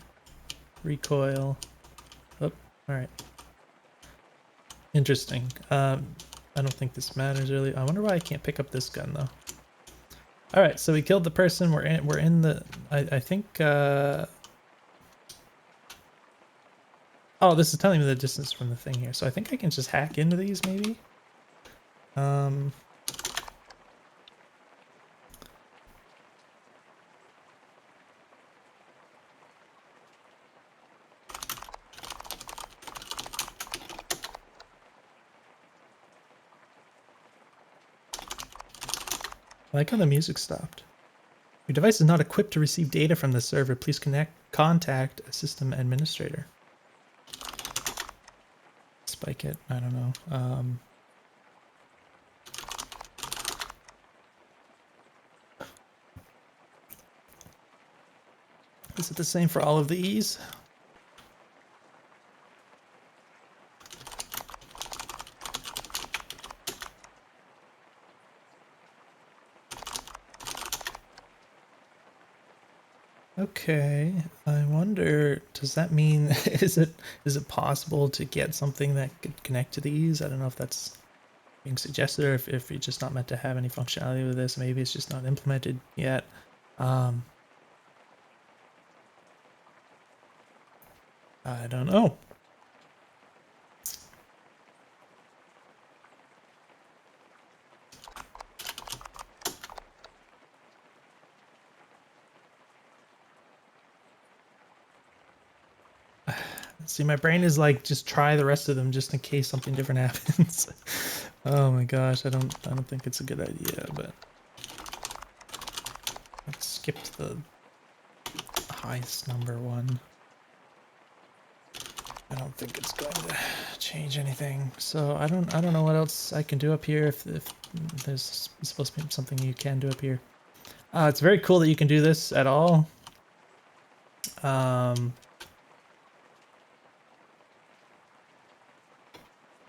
Recoil. Oh, alright. Interesting. I don't think this matters really. I wonder why I can't pick up this gun though. All right, so we killed the person. We're in the. I think. Oh, this is telling me the distance from the thing here. So I think I can just hack into these maybe. Um. I like how the music stopped. Your device is not equipped to receive data from the server. Please contact a system administrator. Spike it. I don't know. Is it the same for all of these? Okay, I wonder, does that mean is it possible to get something that could connect to these? I don't know if that's being suggested or if you're just not meant to have any functionality with this. Maybe it's just not implemented yet. I don't know. See, my brain is like, just try the rest of them just in case something different happens. Oh my gosh, I don't think it's a good idea, but let's skip the highest number one. I don't think it's going to change anything. So I don't know what else I can do up here if there's supposed to be something you can do up here. It's very cool that you can do this at all.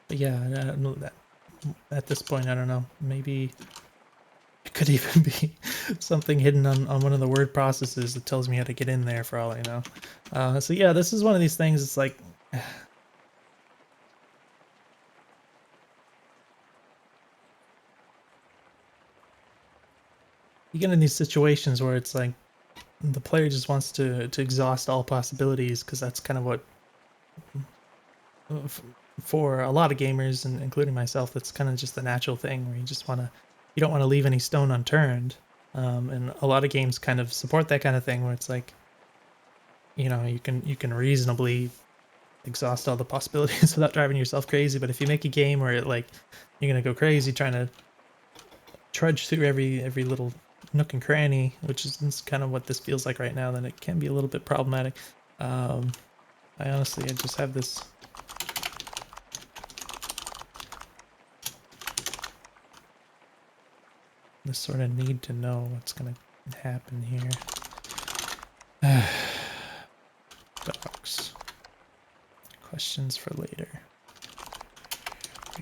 But yeah, I don't know that at this point, I don't know. Maybe it could even be something hidden on one of the word processes that tells me how to get in there for all I know. So yeah, this is one of these things. It's like, you get in these situations where it's like the player just wants to exhaust all possibilities because that's kind of what for a lot of gamers and including myself, that's kind of just the natural thing where you don't want to leave any stone unturned. And a lot of games kind of support that kind of thing where it's like, you can reasonably exhaust all the possibilities without driving yourself crazy. But if you make a game where you're gonna go crazy trying to trudge through every little nook and cranny, which is kind of what this feels like right now, then it can be a little bit problematic. I just have this sort of need to know what's gonna happen here. Docs. Questions for later.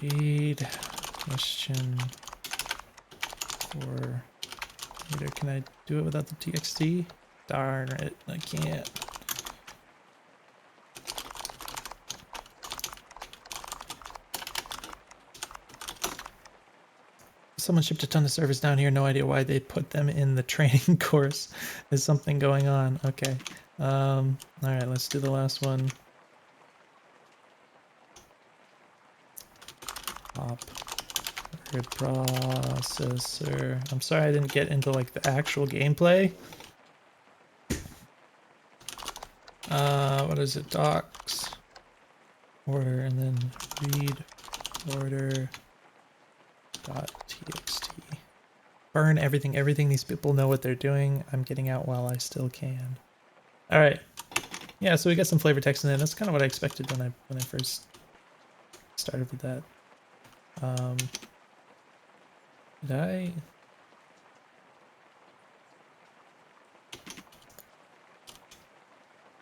Read question for later. Can I do it without the TXT? Darn it, I can't. Someone shipped a ton of servers down here. No idea why they put them in the training course. There's something going on. Okay. All right, let's do the last one. Pop word processor. I'm sorry I didn't get into like the actual gameplay. What is it? Docs. Order and then read order dot txt. Burn everything. Everything. These people know what they're doing. I'm getting out while I still can. All right. Yeah, so we got some flavor text in there. That's kind of what I expected when I first started with that. Did I?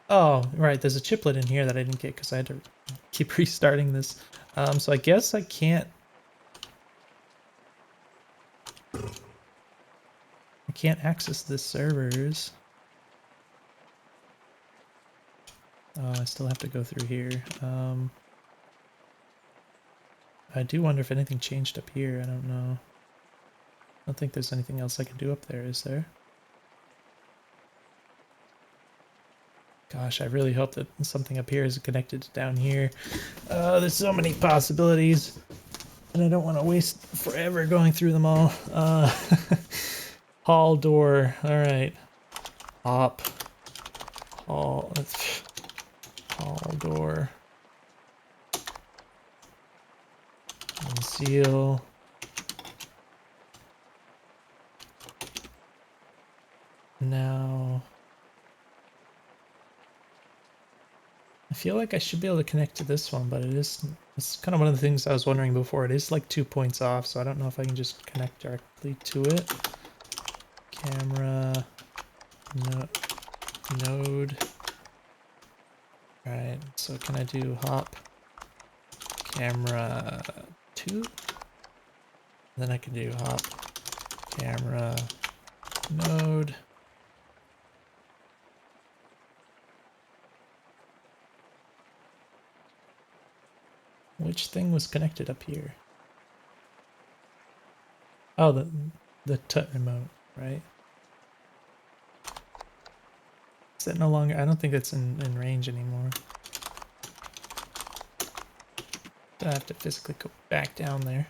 Oh, right. There's a chiplet in here that I didn't get because I had to keep restarting this. So I guess I can't access the servers. Oh, I still have to go through here. I do wonder if anything changed up here. I don't know. I don't think there's anything else I can do up there, is there? Gosh, I really hope that something up here is connected to down here. There's so many possibilities, and I don't want to waste forever going through them all. Hall door. All right. Hop. Hall. Hall door. Unseal. Now, I feel like I should be able to connect to this one, but it's kind of one of the things I was wondering before. It is like 2 points off, so I don't know if I can just connect directly to it. Camera, node. All right, so can I do hop, camera 2? Then I can do hop, camera, node. Which thing was connected up here? Oh, the tut remote, right? Is that no longer? I don't think it's in range anymore. I have to physically go back down there.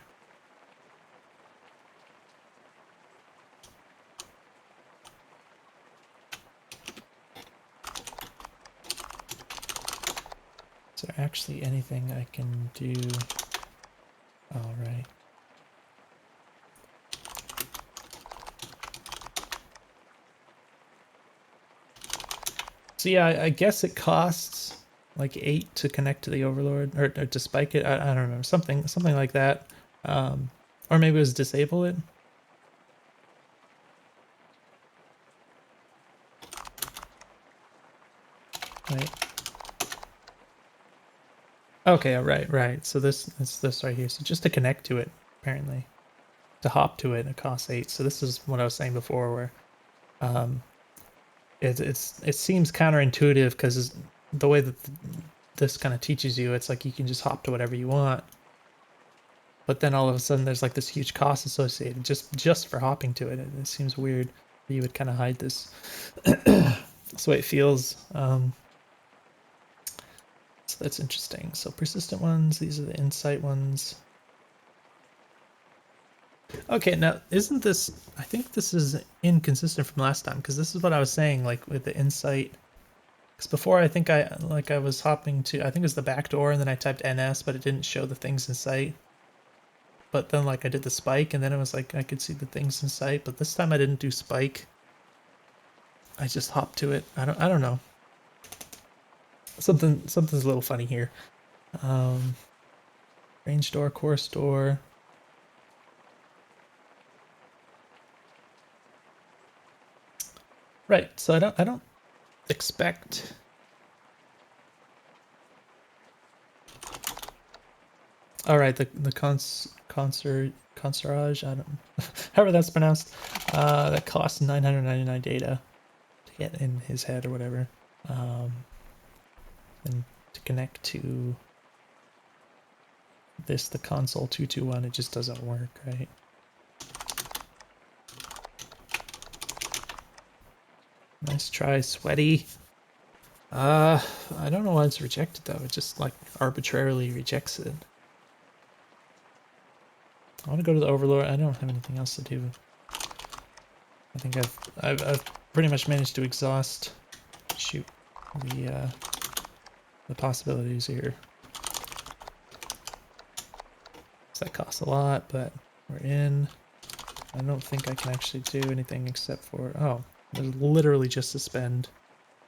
Is there actually anything I can do? All right. So yeah, I guess it costs like 8 to connect to the Overlord, or to spike it. I don't remember, something like that. Or maybe it was disable it. Right. Okay, right. So it's this right here. So just to connect to it, apparently, to hop to it, it costs 8. So this is what I was saying before, where it seems counterintuitive because the way that this kind of teaches you, it's like you can just hop to whatever you want. But then all of a sudden there's like this huge cost associated just for hopping to it. It seems weird that you would kind of hide this. That's the way it feels. So that's interesting. So persistent ones, these are the insight ones. Okay, now isn't this, I think this is inconsistent from last time, because this is what I was saying, like with the insight. Because before I think I was hopping to, I think it was the back door, and then I typed NS, but it didn't show the things in sight. But then like I did the spike, and then it was like I could see the things in sight, but this time I didn't do spike. I just hopped to it. I don't know. Something's a little funny here. Range door, course door. Right. So I don't expect. All right. The concierge. I don't. However that's pronounced. That costs 999 data to get in his head or whatever. And to connect to this, the console 221, it just doesn't work, right? Nice try, sweaty. I don't know why it's rejected though. It just like arbitrarily rejects it. I want to go to the Overlord. I don't have anything else to do. I think I've pretty much managed to exhaust the possibilities here. So that costs a lot, but we're in. I don't think I can actually do anything except for, oh, there's literally just suspend,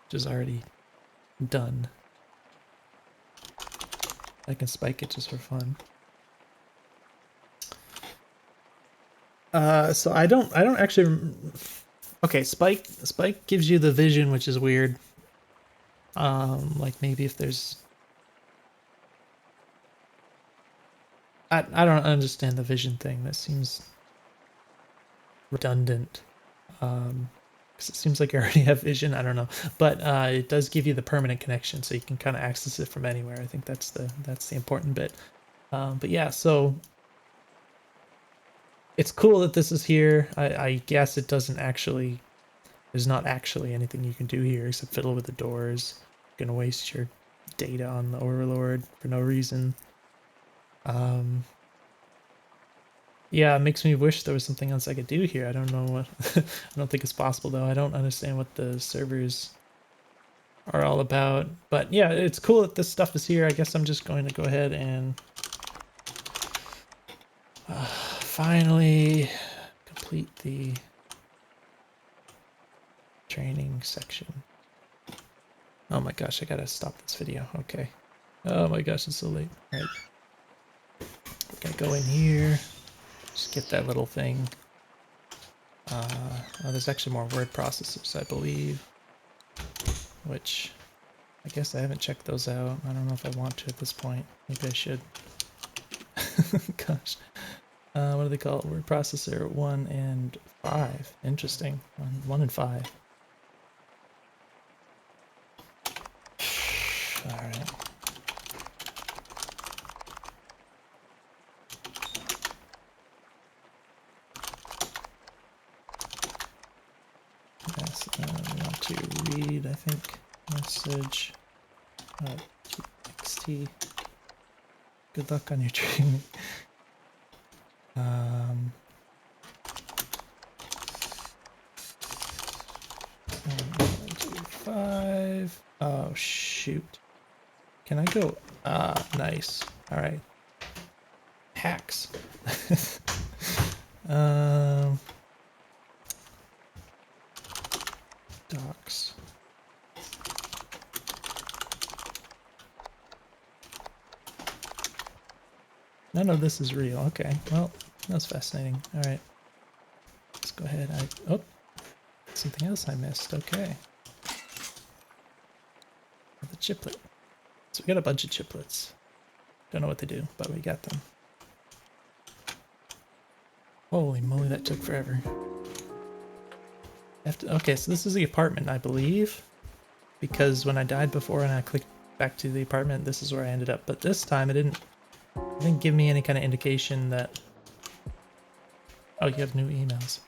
which is already done. I can spike it just for fun. So I don't actually. Okay, spike gives you the vision, which is weird. Like maybe if there's. I don't understand the vision thing. That seems redundant. Because it seems like I already have vision. I don't know, but it does give you the permanent connection, so you can kind of access it from anywhere. I think that's the important bit. But yeah, so it's cool that this is here. I guess it doesn't actually, there's not actually anything you can do here except fiddle with the doors. You're gonna waste your data on the Overlord for no reason. Yeah, it makes me wish there was something else I could do here. I don't know what. I don't think it's possible though. I don't understand what the servers are all about. But yeah, it's cool that this stuff is here. I guess I'm just going to go ahead and finally complete the training section. Oh my gosh, I gotta stop this video. Okay. Oh my gosh, it's so late. All right. We're gonna go in here. Just get that little thing. Oh, there's actually more word processors, I believe. Which, I guess I haven't checked those out. I don't know if I want to at this point. Maybe I should. Gosh. What do they call it? Word processor 1 and 5. Interesting. 1 and 5. Alright. Yes, I want to read, I think, message. XT. Good luck on your training. 5. Oh shoot. Can I go? Nice. Alright. Hacks. Docs. None of this is real. Okay, well, that's fascinating. Alright. Let's go ahead. Oh, something else I missed. Okay. The chiplet. So we got a bunch of chiplets. Don't know what they do, but we got them. Holy moly, that took forever. Okay, so this is the apartment, I believe. Because when I died before and I clicked back to the apartment, this is where I ended up. But this time it didn't give me any kind of indication that... Oh, you have new emails.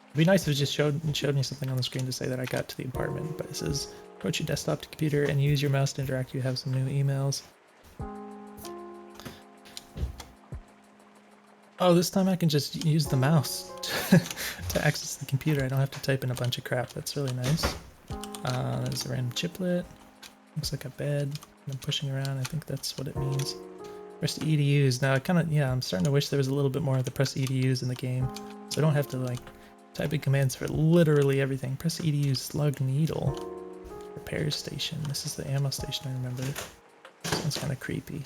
It'd be nice if it just showed me something on the screen to say that I got to the apartment. But it says, approach your desktop to computer and use your mouse to interact. You have some new emails. Oh, this time I can just use the mouse to access the computer. I don't have to type in a bunch of crap. That's really nice. There's a random chiplet. Looks like a bed. I'm pushing around. I think that's what it means. Press E to use. Now, I'm starting to wish there was a little bit more of the press E to use in the game. So I don't have to, like, type in commands for literally everything. Press E to use slug needle. Repair station. This is the ammo station, I remember. Sounds kind of creepy.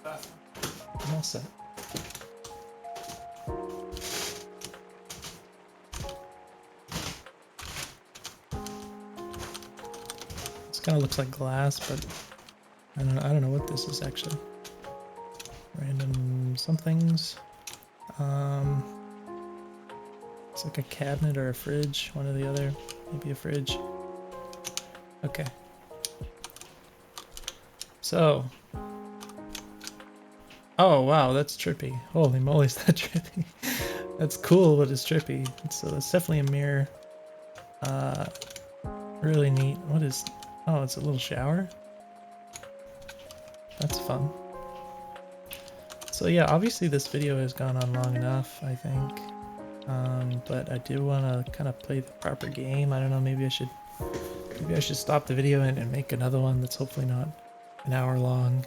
I'm all set. This kind of looks like glass, but I don't know what this is actually. Random somethings. It's like a cabinet or a fridge, one or the other. Maybe a fridge. Okay. So. Oh wow, that's trippy. Holy moly, is that trippy? That's cool, but it's trippy. So it's definitely a mirror. Really neat. What is... Oh, it's a little shower? That's fun. So yeah, obviously this video has gone on long enough, I think. But I do want to kind of play the proper game. I don't know, maybe I should stop the video and make another one that's hopefully not an hour long.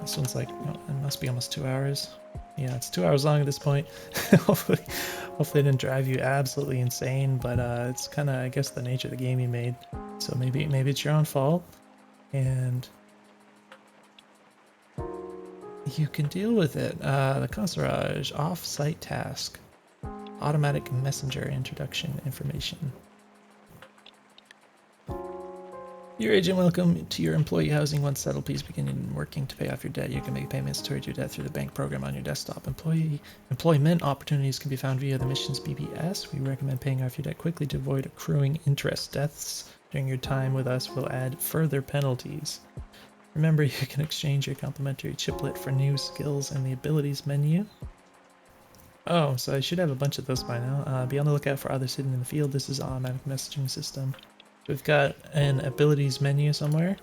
This one's like, it must be almost 2 hours. Yeah, it's 2 hours long at this point. hopefully it didn't drive you absolutely insane, but it's kind of, I guess, the nature of the game you made. So maybe it's your own fault, and you can deal with it. The concierge off-site task, automatic messenger introduction information. Your agent, welcome to your employee housing. Once settled, please begin working to pay off your debt. You can make payments towards your debt through the bank program on your desktop. Employment opportunities can be found via the missions BBS. We recommend paying off your debt quickly to avoid accruing interest. Deaths during your time with us will add further penalties. Remember, you can exchange your complimentary chiplet for new skills in the abilities menu. Oh, so I should have a bunch of those by now. Be on the lookout for others hidden in the field. This is automatic messaging system. We've got an abilities menu somewhere.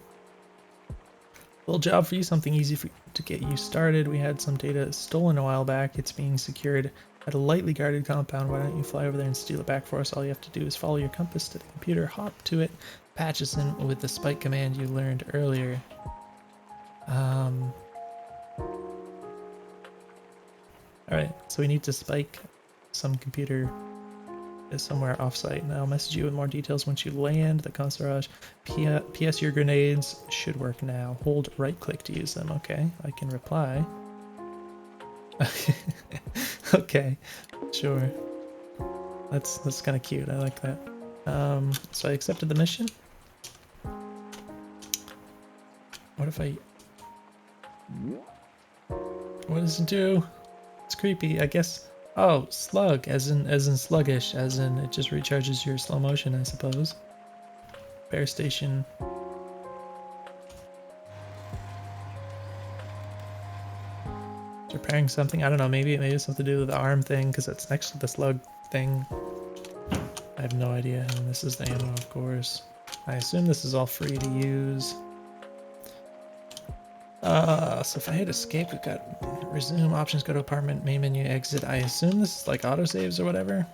Little job for you, something easy to get you started. We had some data stolen a while back. It's being secured at a lightly guarded compound. Why don't you fly over there and steal it back for us? All you have to do is follow your compass to the computer, hop to it, patch us in with the spike command you learned earlier. Alright, so we need to spike some computer is somewhere offsite. And I'll message you with more details once you land the Conserage. PS, your grenades should work now. Hold right click to use them. Okay, I can reply. Okay, sure. That's kind of cute. I like that. So I accepted the mission. What if I... What does it do? It's creepy, I guess. Oh, slug, as in sluggish, as in it just recharges your slow motion, I suppose. Repair station. It's repairing something. I don't know. Maybe it's something to do with the arm thing, because it's next to the slug thing. I have no idea. And this is the ammo, of course. I assume this is all free to use. So if I hit escape, we've got resume, options, go to apartment, main menu, exit. I assume this is like autosaves or whatever.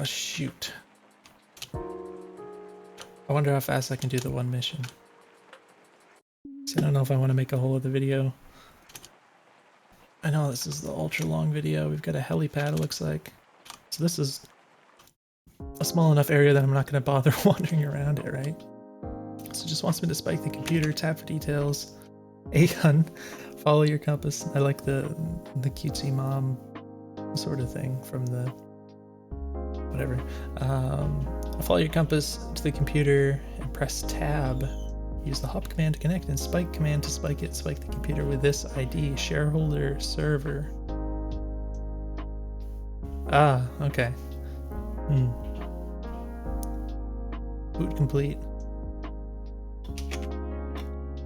Shoot. I wonder how fast I can do the one mission. So I don't know if I want to make a whole other video. I know this is the ultra long video. We've got a helipad, it looks like. So this is a small enough area that I'm not going to bother wandering around it, right? So it just wants me to spike the computer, tap for details, a gun, follow your compass. I like the cutesy mom sort of thing from the whatever. Follow your compass to the computer and press tab. Use the hop command to connect and spike command to spike it. Spike the computer with this ID, shareholder server. Ah, okay. Boot complete.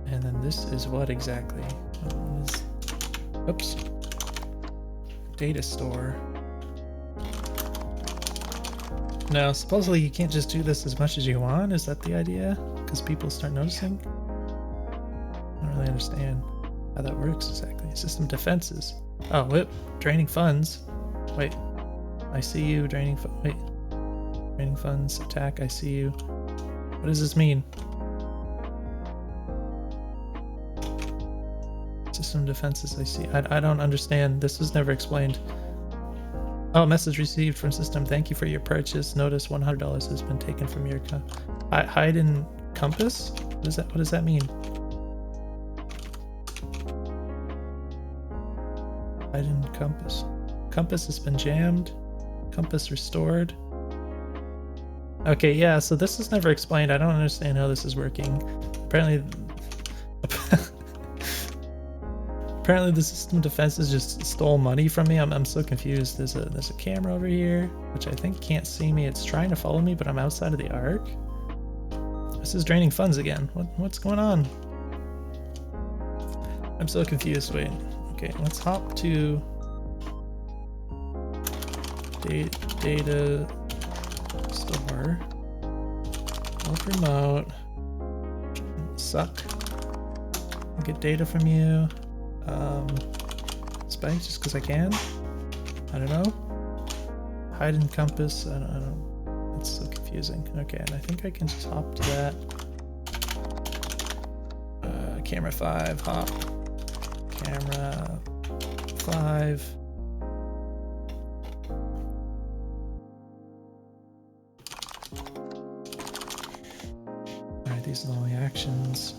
And then this is what exactly? Oops. Data store. Now, supposedly you can't just do this as much as you want. Is that the idea? Because people start noticing? I don't really understand how that works exactly. System defenses. Oh, whip. Draining funds. Wait. I see you. Draining wait. Draining funds. Attack. I see you. What does this mean? System defenses, I see. I don't understand. This was never explained. Oh, message received from system. Thank you for your purchase. Notice $100 has been taken from your hide in compass? What does that mean? Hide in compass. Compass has been jammed. Compass restored. Okay, yeah, so this is never explained. I don't understand how this is working. Apparently Apparently the system defenses just stole money from me. I'm so confused. There's a camera over here, which I think can't see me. It's trying to follow me, but I'm outside of the arc. This is draining funds again. What's going on? I'm so confused. Wait. Okay, let's hop to data store. Help remote. Suck. Get data from you. Spike just because I can. I don't know. Hide in compass. I don't. It's so confusing. Okay, and I think I can just hop to that. Camera 5. Hop. Camera 5. Alright, these are the only actions.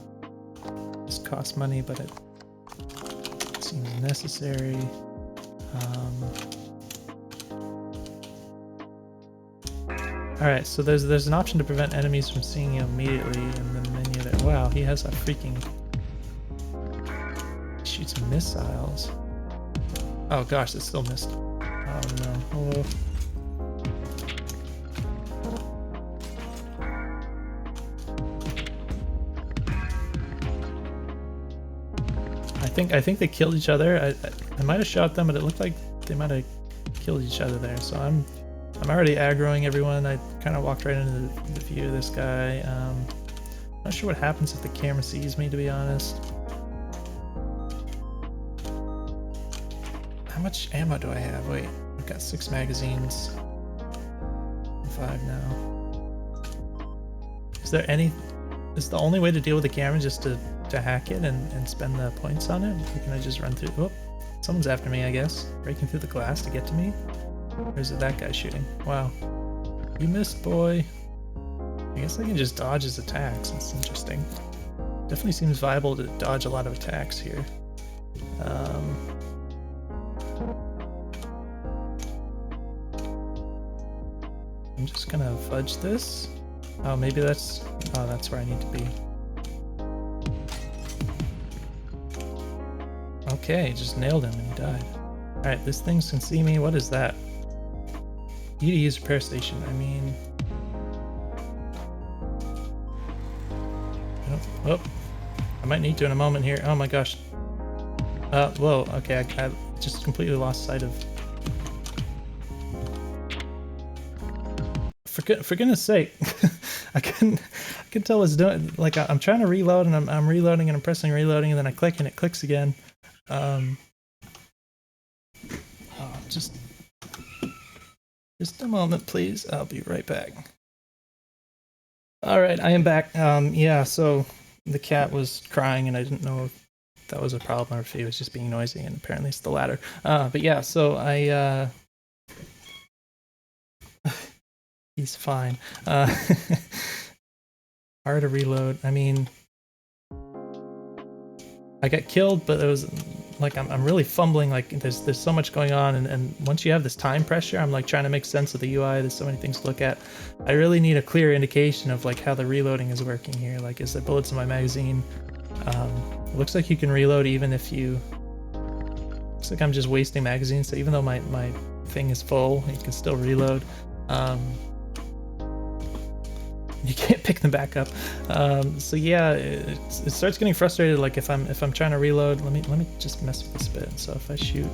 This costs money, but it seems necessary. Alright, so there's an option to prevent enemies from seeing you immediately in the menu there. Wow, he has a freaking... shoots missiles. Oh gosh, it still missed. Oh no. Oh. think they killed each other. I might have shot them, but it looked like they might have killed each other there. So I'm already aggroing everyone. I kind of walked right into the view of this guy. Not sure what happens if the camera sees me, to be honest. How much ammo do I have? Wait, I've got 6 magazines. 5 now. Is the only way to deal with the camera just to hack it and spend the points on it? Or can I just run through? Oh, someone's after me, I guess. Breaking through the glass to get to me? Or is it that guy shooting? Wow. You missed, boy. I guess I can just dodge his attacks. That's interesting. Definitely seems viable to dodge a lot of attacks here. I'm just gonna fudge this. Oh, maybe that's... Oh, that's where I need to be. Okay, just nailed him and he died. Alright, this thing can see me. What is that? You need to use repair station. I mean... Oh, I might need to in a moment here. Oh my gosh. Whoa, okay, I just completely lost sight of... For goodness sake, I can tell it's doing, like, I'm trying to reload and I'm reloading and I'm pressing reloading and then I click and it clicks again. Just a moment, please. I'll be right back. All right, I am back. Yeah, so the cat was crying and I didn't know if that was a problem or if he was just being noisy, and apparently it's the latter. But yeah, so I he's fine. Hard to reload. I mean, I got killed, but it was like I'm really fumbling. Like there's so much going on, and once you have this time pressure, I'm like trying to make sense of the UI. There's so many things to look at. I really need a clear indication of like how the reloading is working here. Like, is there bullets in my magazine? It looks like you can reload even if you... Looks like I'm just wasting magazines, so even though my thing is full, you can still reload. You can't pick them back up. So yeah, it starts getting frustrated. Like if I'm trying to reload, let me just mess with this bit. So if I shoot,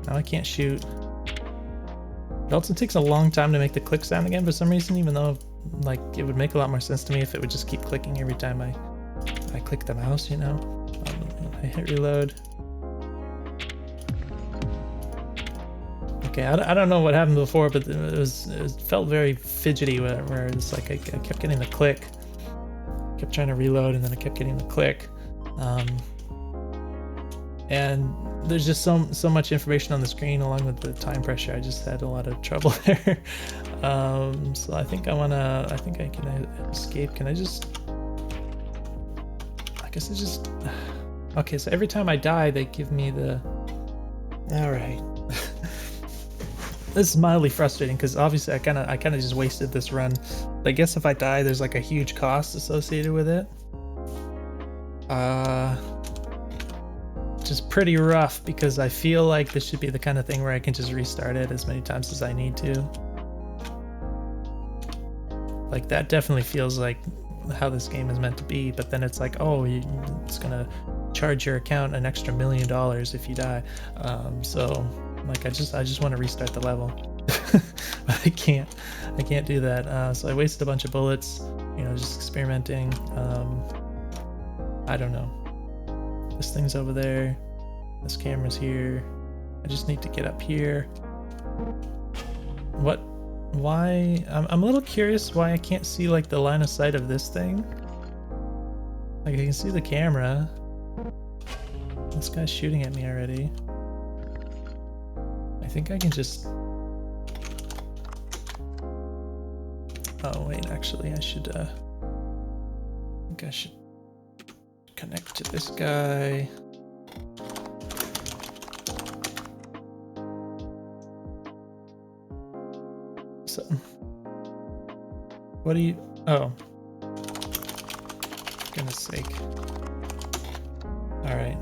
now I can't shoot. It also takes a long time to make the click sound again for some reason, even though like it would make a lot more sense to me if it would just keep clicking every time I click the mouse, you know. I hit reload. Okay, I don't know what happened before, but it felt very fidgety where it's like I kept getting the click, kept trying to reload, and then I kept getting the click. And there's just so much information on the screen along with the time pressure. I just had a lot of trouble there. So I think I think I can escape. Can I just... I guess I just... Okay, so every time I die, they give me the... Alright. This is mildly frustrating because obviously I kind of just wasted this run. But I guess if I die, there's like a huge cost associated with it. Which is pretty rough because I feel like this should be the kind of thing where I can just restart it as many times as I need to. Like that definitely feels like how this game is meant to be, but then it's like, oh, it's gonna charge your account an extra $1 million if you die. So like I just want to restart the level. But I can't do that. So I wasted a bunch of bullets, you know, just experimenting. I don't know. This thing's over there. This camera's here. I just need to get up here. What? Why? I'm a little curious why I can't see like the line of sight of this thing. Like I can see the camera. This guy's shooting at me already. I think I can just... Oh wait, actually I should I think I should connect to this guy. So what do you... Oh, for goodness sake. All right.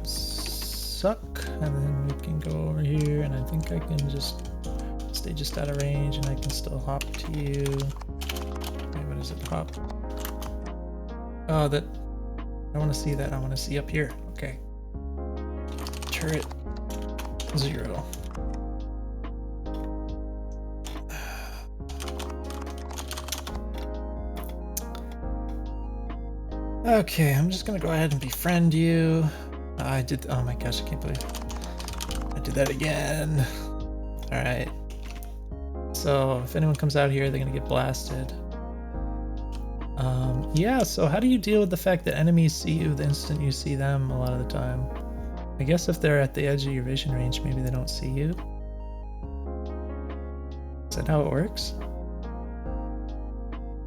Suck, and then we can go over here, and I think I can just stay just out of range, and I can still hop to you. Wait, what is it? Hop. Oh, that... I want to see that. I want to see up here. Okay. Turret 0. Okay, I'm just gonna go ahead and befriend you. I did. Oh my gosh, I can't believe I did that again. All right. So if anyone comes out here, they're gonna get blasted. Yeah, so how do you deal with the fact that enemies see you the instant you see them a lot of the time? I guess if they're at the edge of your vision range, maybe they don't see you. Is that how it works?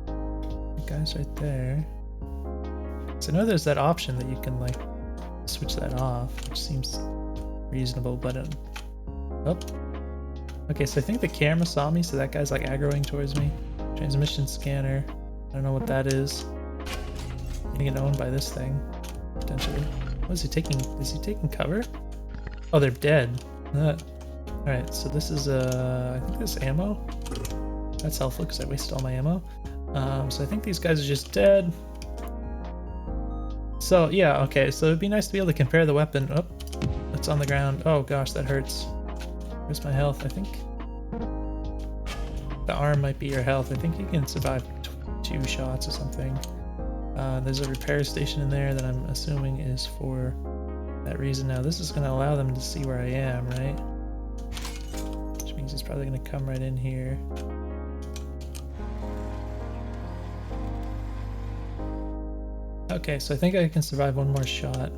The guy's right there. So I know there's that option that you can like switch that off, which seems reasonable, but oh. Okay, so I think the camera saw me, so that guy's like aggroing towards me. Transmission scanner. I don't know what that is. Getting it owned by this thing, potentially. What is he taking? Is he taking cover? Oh, they're dead. Alright, so this is I think this ammo. That's helpful because I wasted all my ammo. So I think these guys are just dead. So yeah, okay, so it'd be nice to be able to compare the weapon. Oh, it's on the ground. Oh gosh, that hurts. Where's my health? I think the arm might be your health. I think you can survive 2 shots or something. There's a repair station in there that I'm assuming is for that reason. Now this is going to allow them to see where I am, right? Which means it's probably going to come right in here. Okay, so I think I can survive 1 more shot.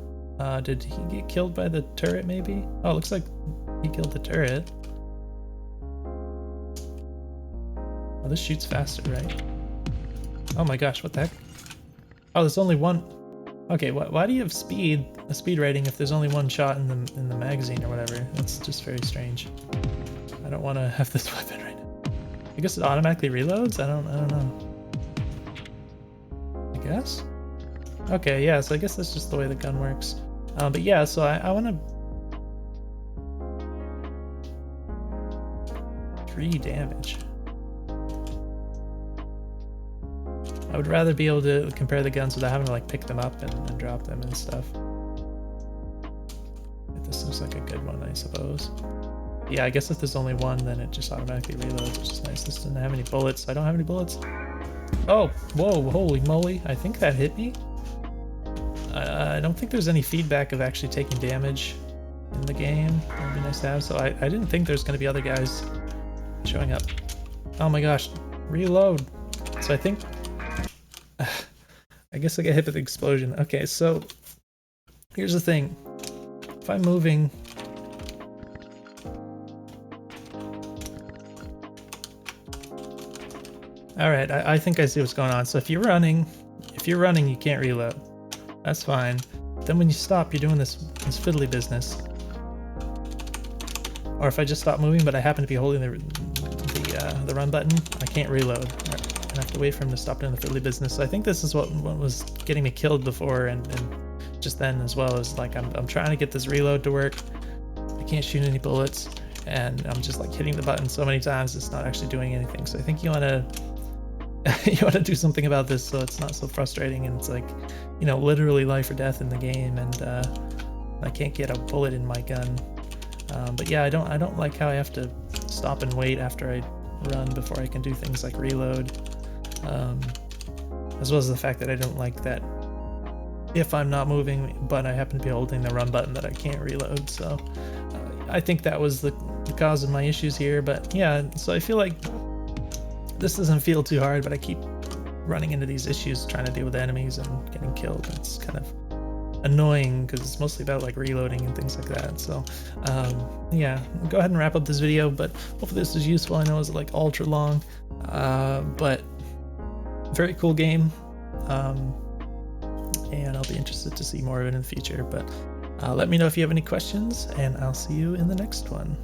Did he get killed by the turret maybe? Oh, it looks like he killed the turret. Oh, this shoots faster, right? Oh my gosh, what the heck? Oh, there's only 1. Okay, why do you have a speed rating if there's only 1 shot in the magazine or whatever? That's just very strange. I don't want to have this weapon right now. I guess it automatically reloads? I don't know. I guess? Okay, yeah, so I guess that's just the way the gun works. But yeah, so I want to... 3 damage. I would rather be able to compare the guns without having to like pick them up and drop them and stuff. This looks like a good one, I suppose. Yeah, I guess if there's only 1, then it just automatically reloads, which is nice. This doesn't have any bullets. I don't have any bullets. Oh, whoa, holy moly. I think that hit me. I don't think there's any feedback of actually taking damage in the game. That would be nice to have. So I didn't think there's going to be other guys showing up. Oh my gosh, reload. So I think... I guess I got hit with the explosion. Okay, so here's the thing. If I'm moving... Alright, I think I see what's going on. So if you're running, you can't reload. That's fine. Then when you stop, you're doing this fiddly business. Or if I just stop moving, but I happen to be holding the run button, I can't reload. I have to wait for him to stop doing the fiddly business. So I think this is what was getting me killed before, and just then as well, is like I'm trying to get this reload to work. I can't shoot any bullets, and I'm just like hitting the button so many times it's not actually doing anything. So I think you want to do something about this so it's not so frustrating, and it's like, you know, literally life or death in the game, and I can't get a bullet in my gun. But yeah, I don't like how I have to stop and wait after I run before I can do things like reload. As well as the fact that I don't like that if I'm not moving but I happen to be holding the run button that I can't reload. So I think that was the cause of my issues here. But yeah, so I feel like this doesn't feel too hard, but I keep running into these issues trying to deal with enemies and getting killed. It's kind of annoying because it's mostly about like reloading and things like that. So yeah, I'll go ahead and wrap up this video, but hopefully this is useful. I know it's like ultra long, but very cool game, and I'll be interested to see more of it in the future. But let me know if you have any questions, and I'll see you in the next one.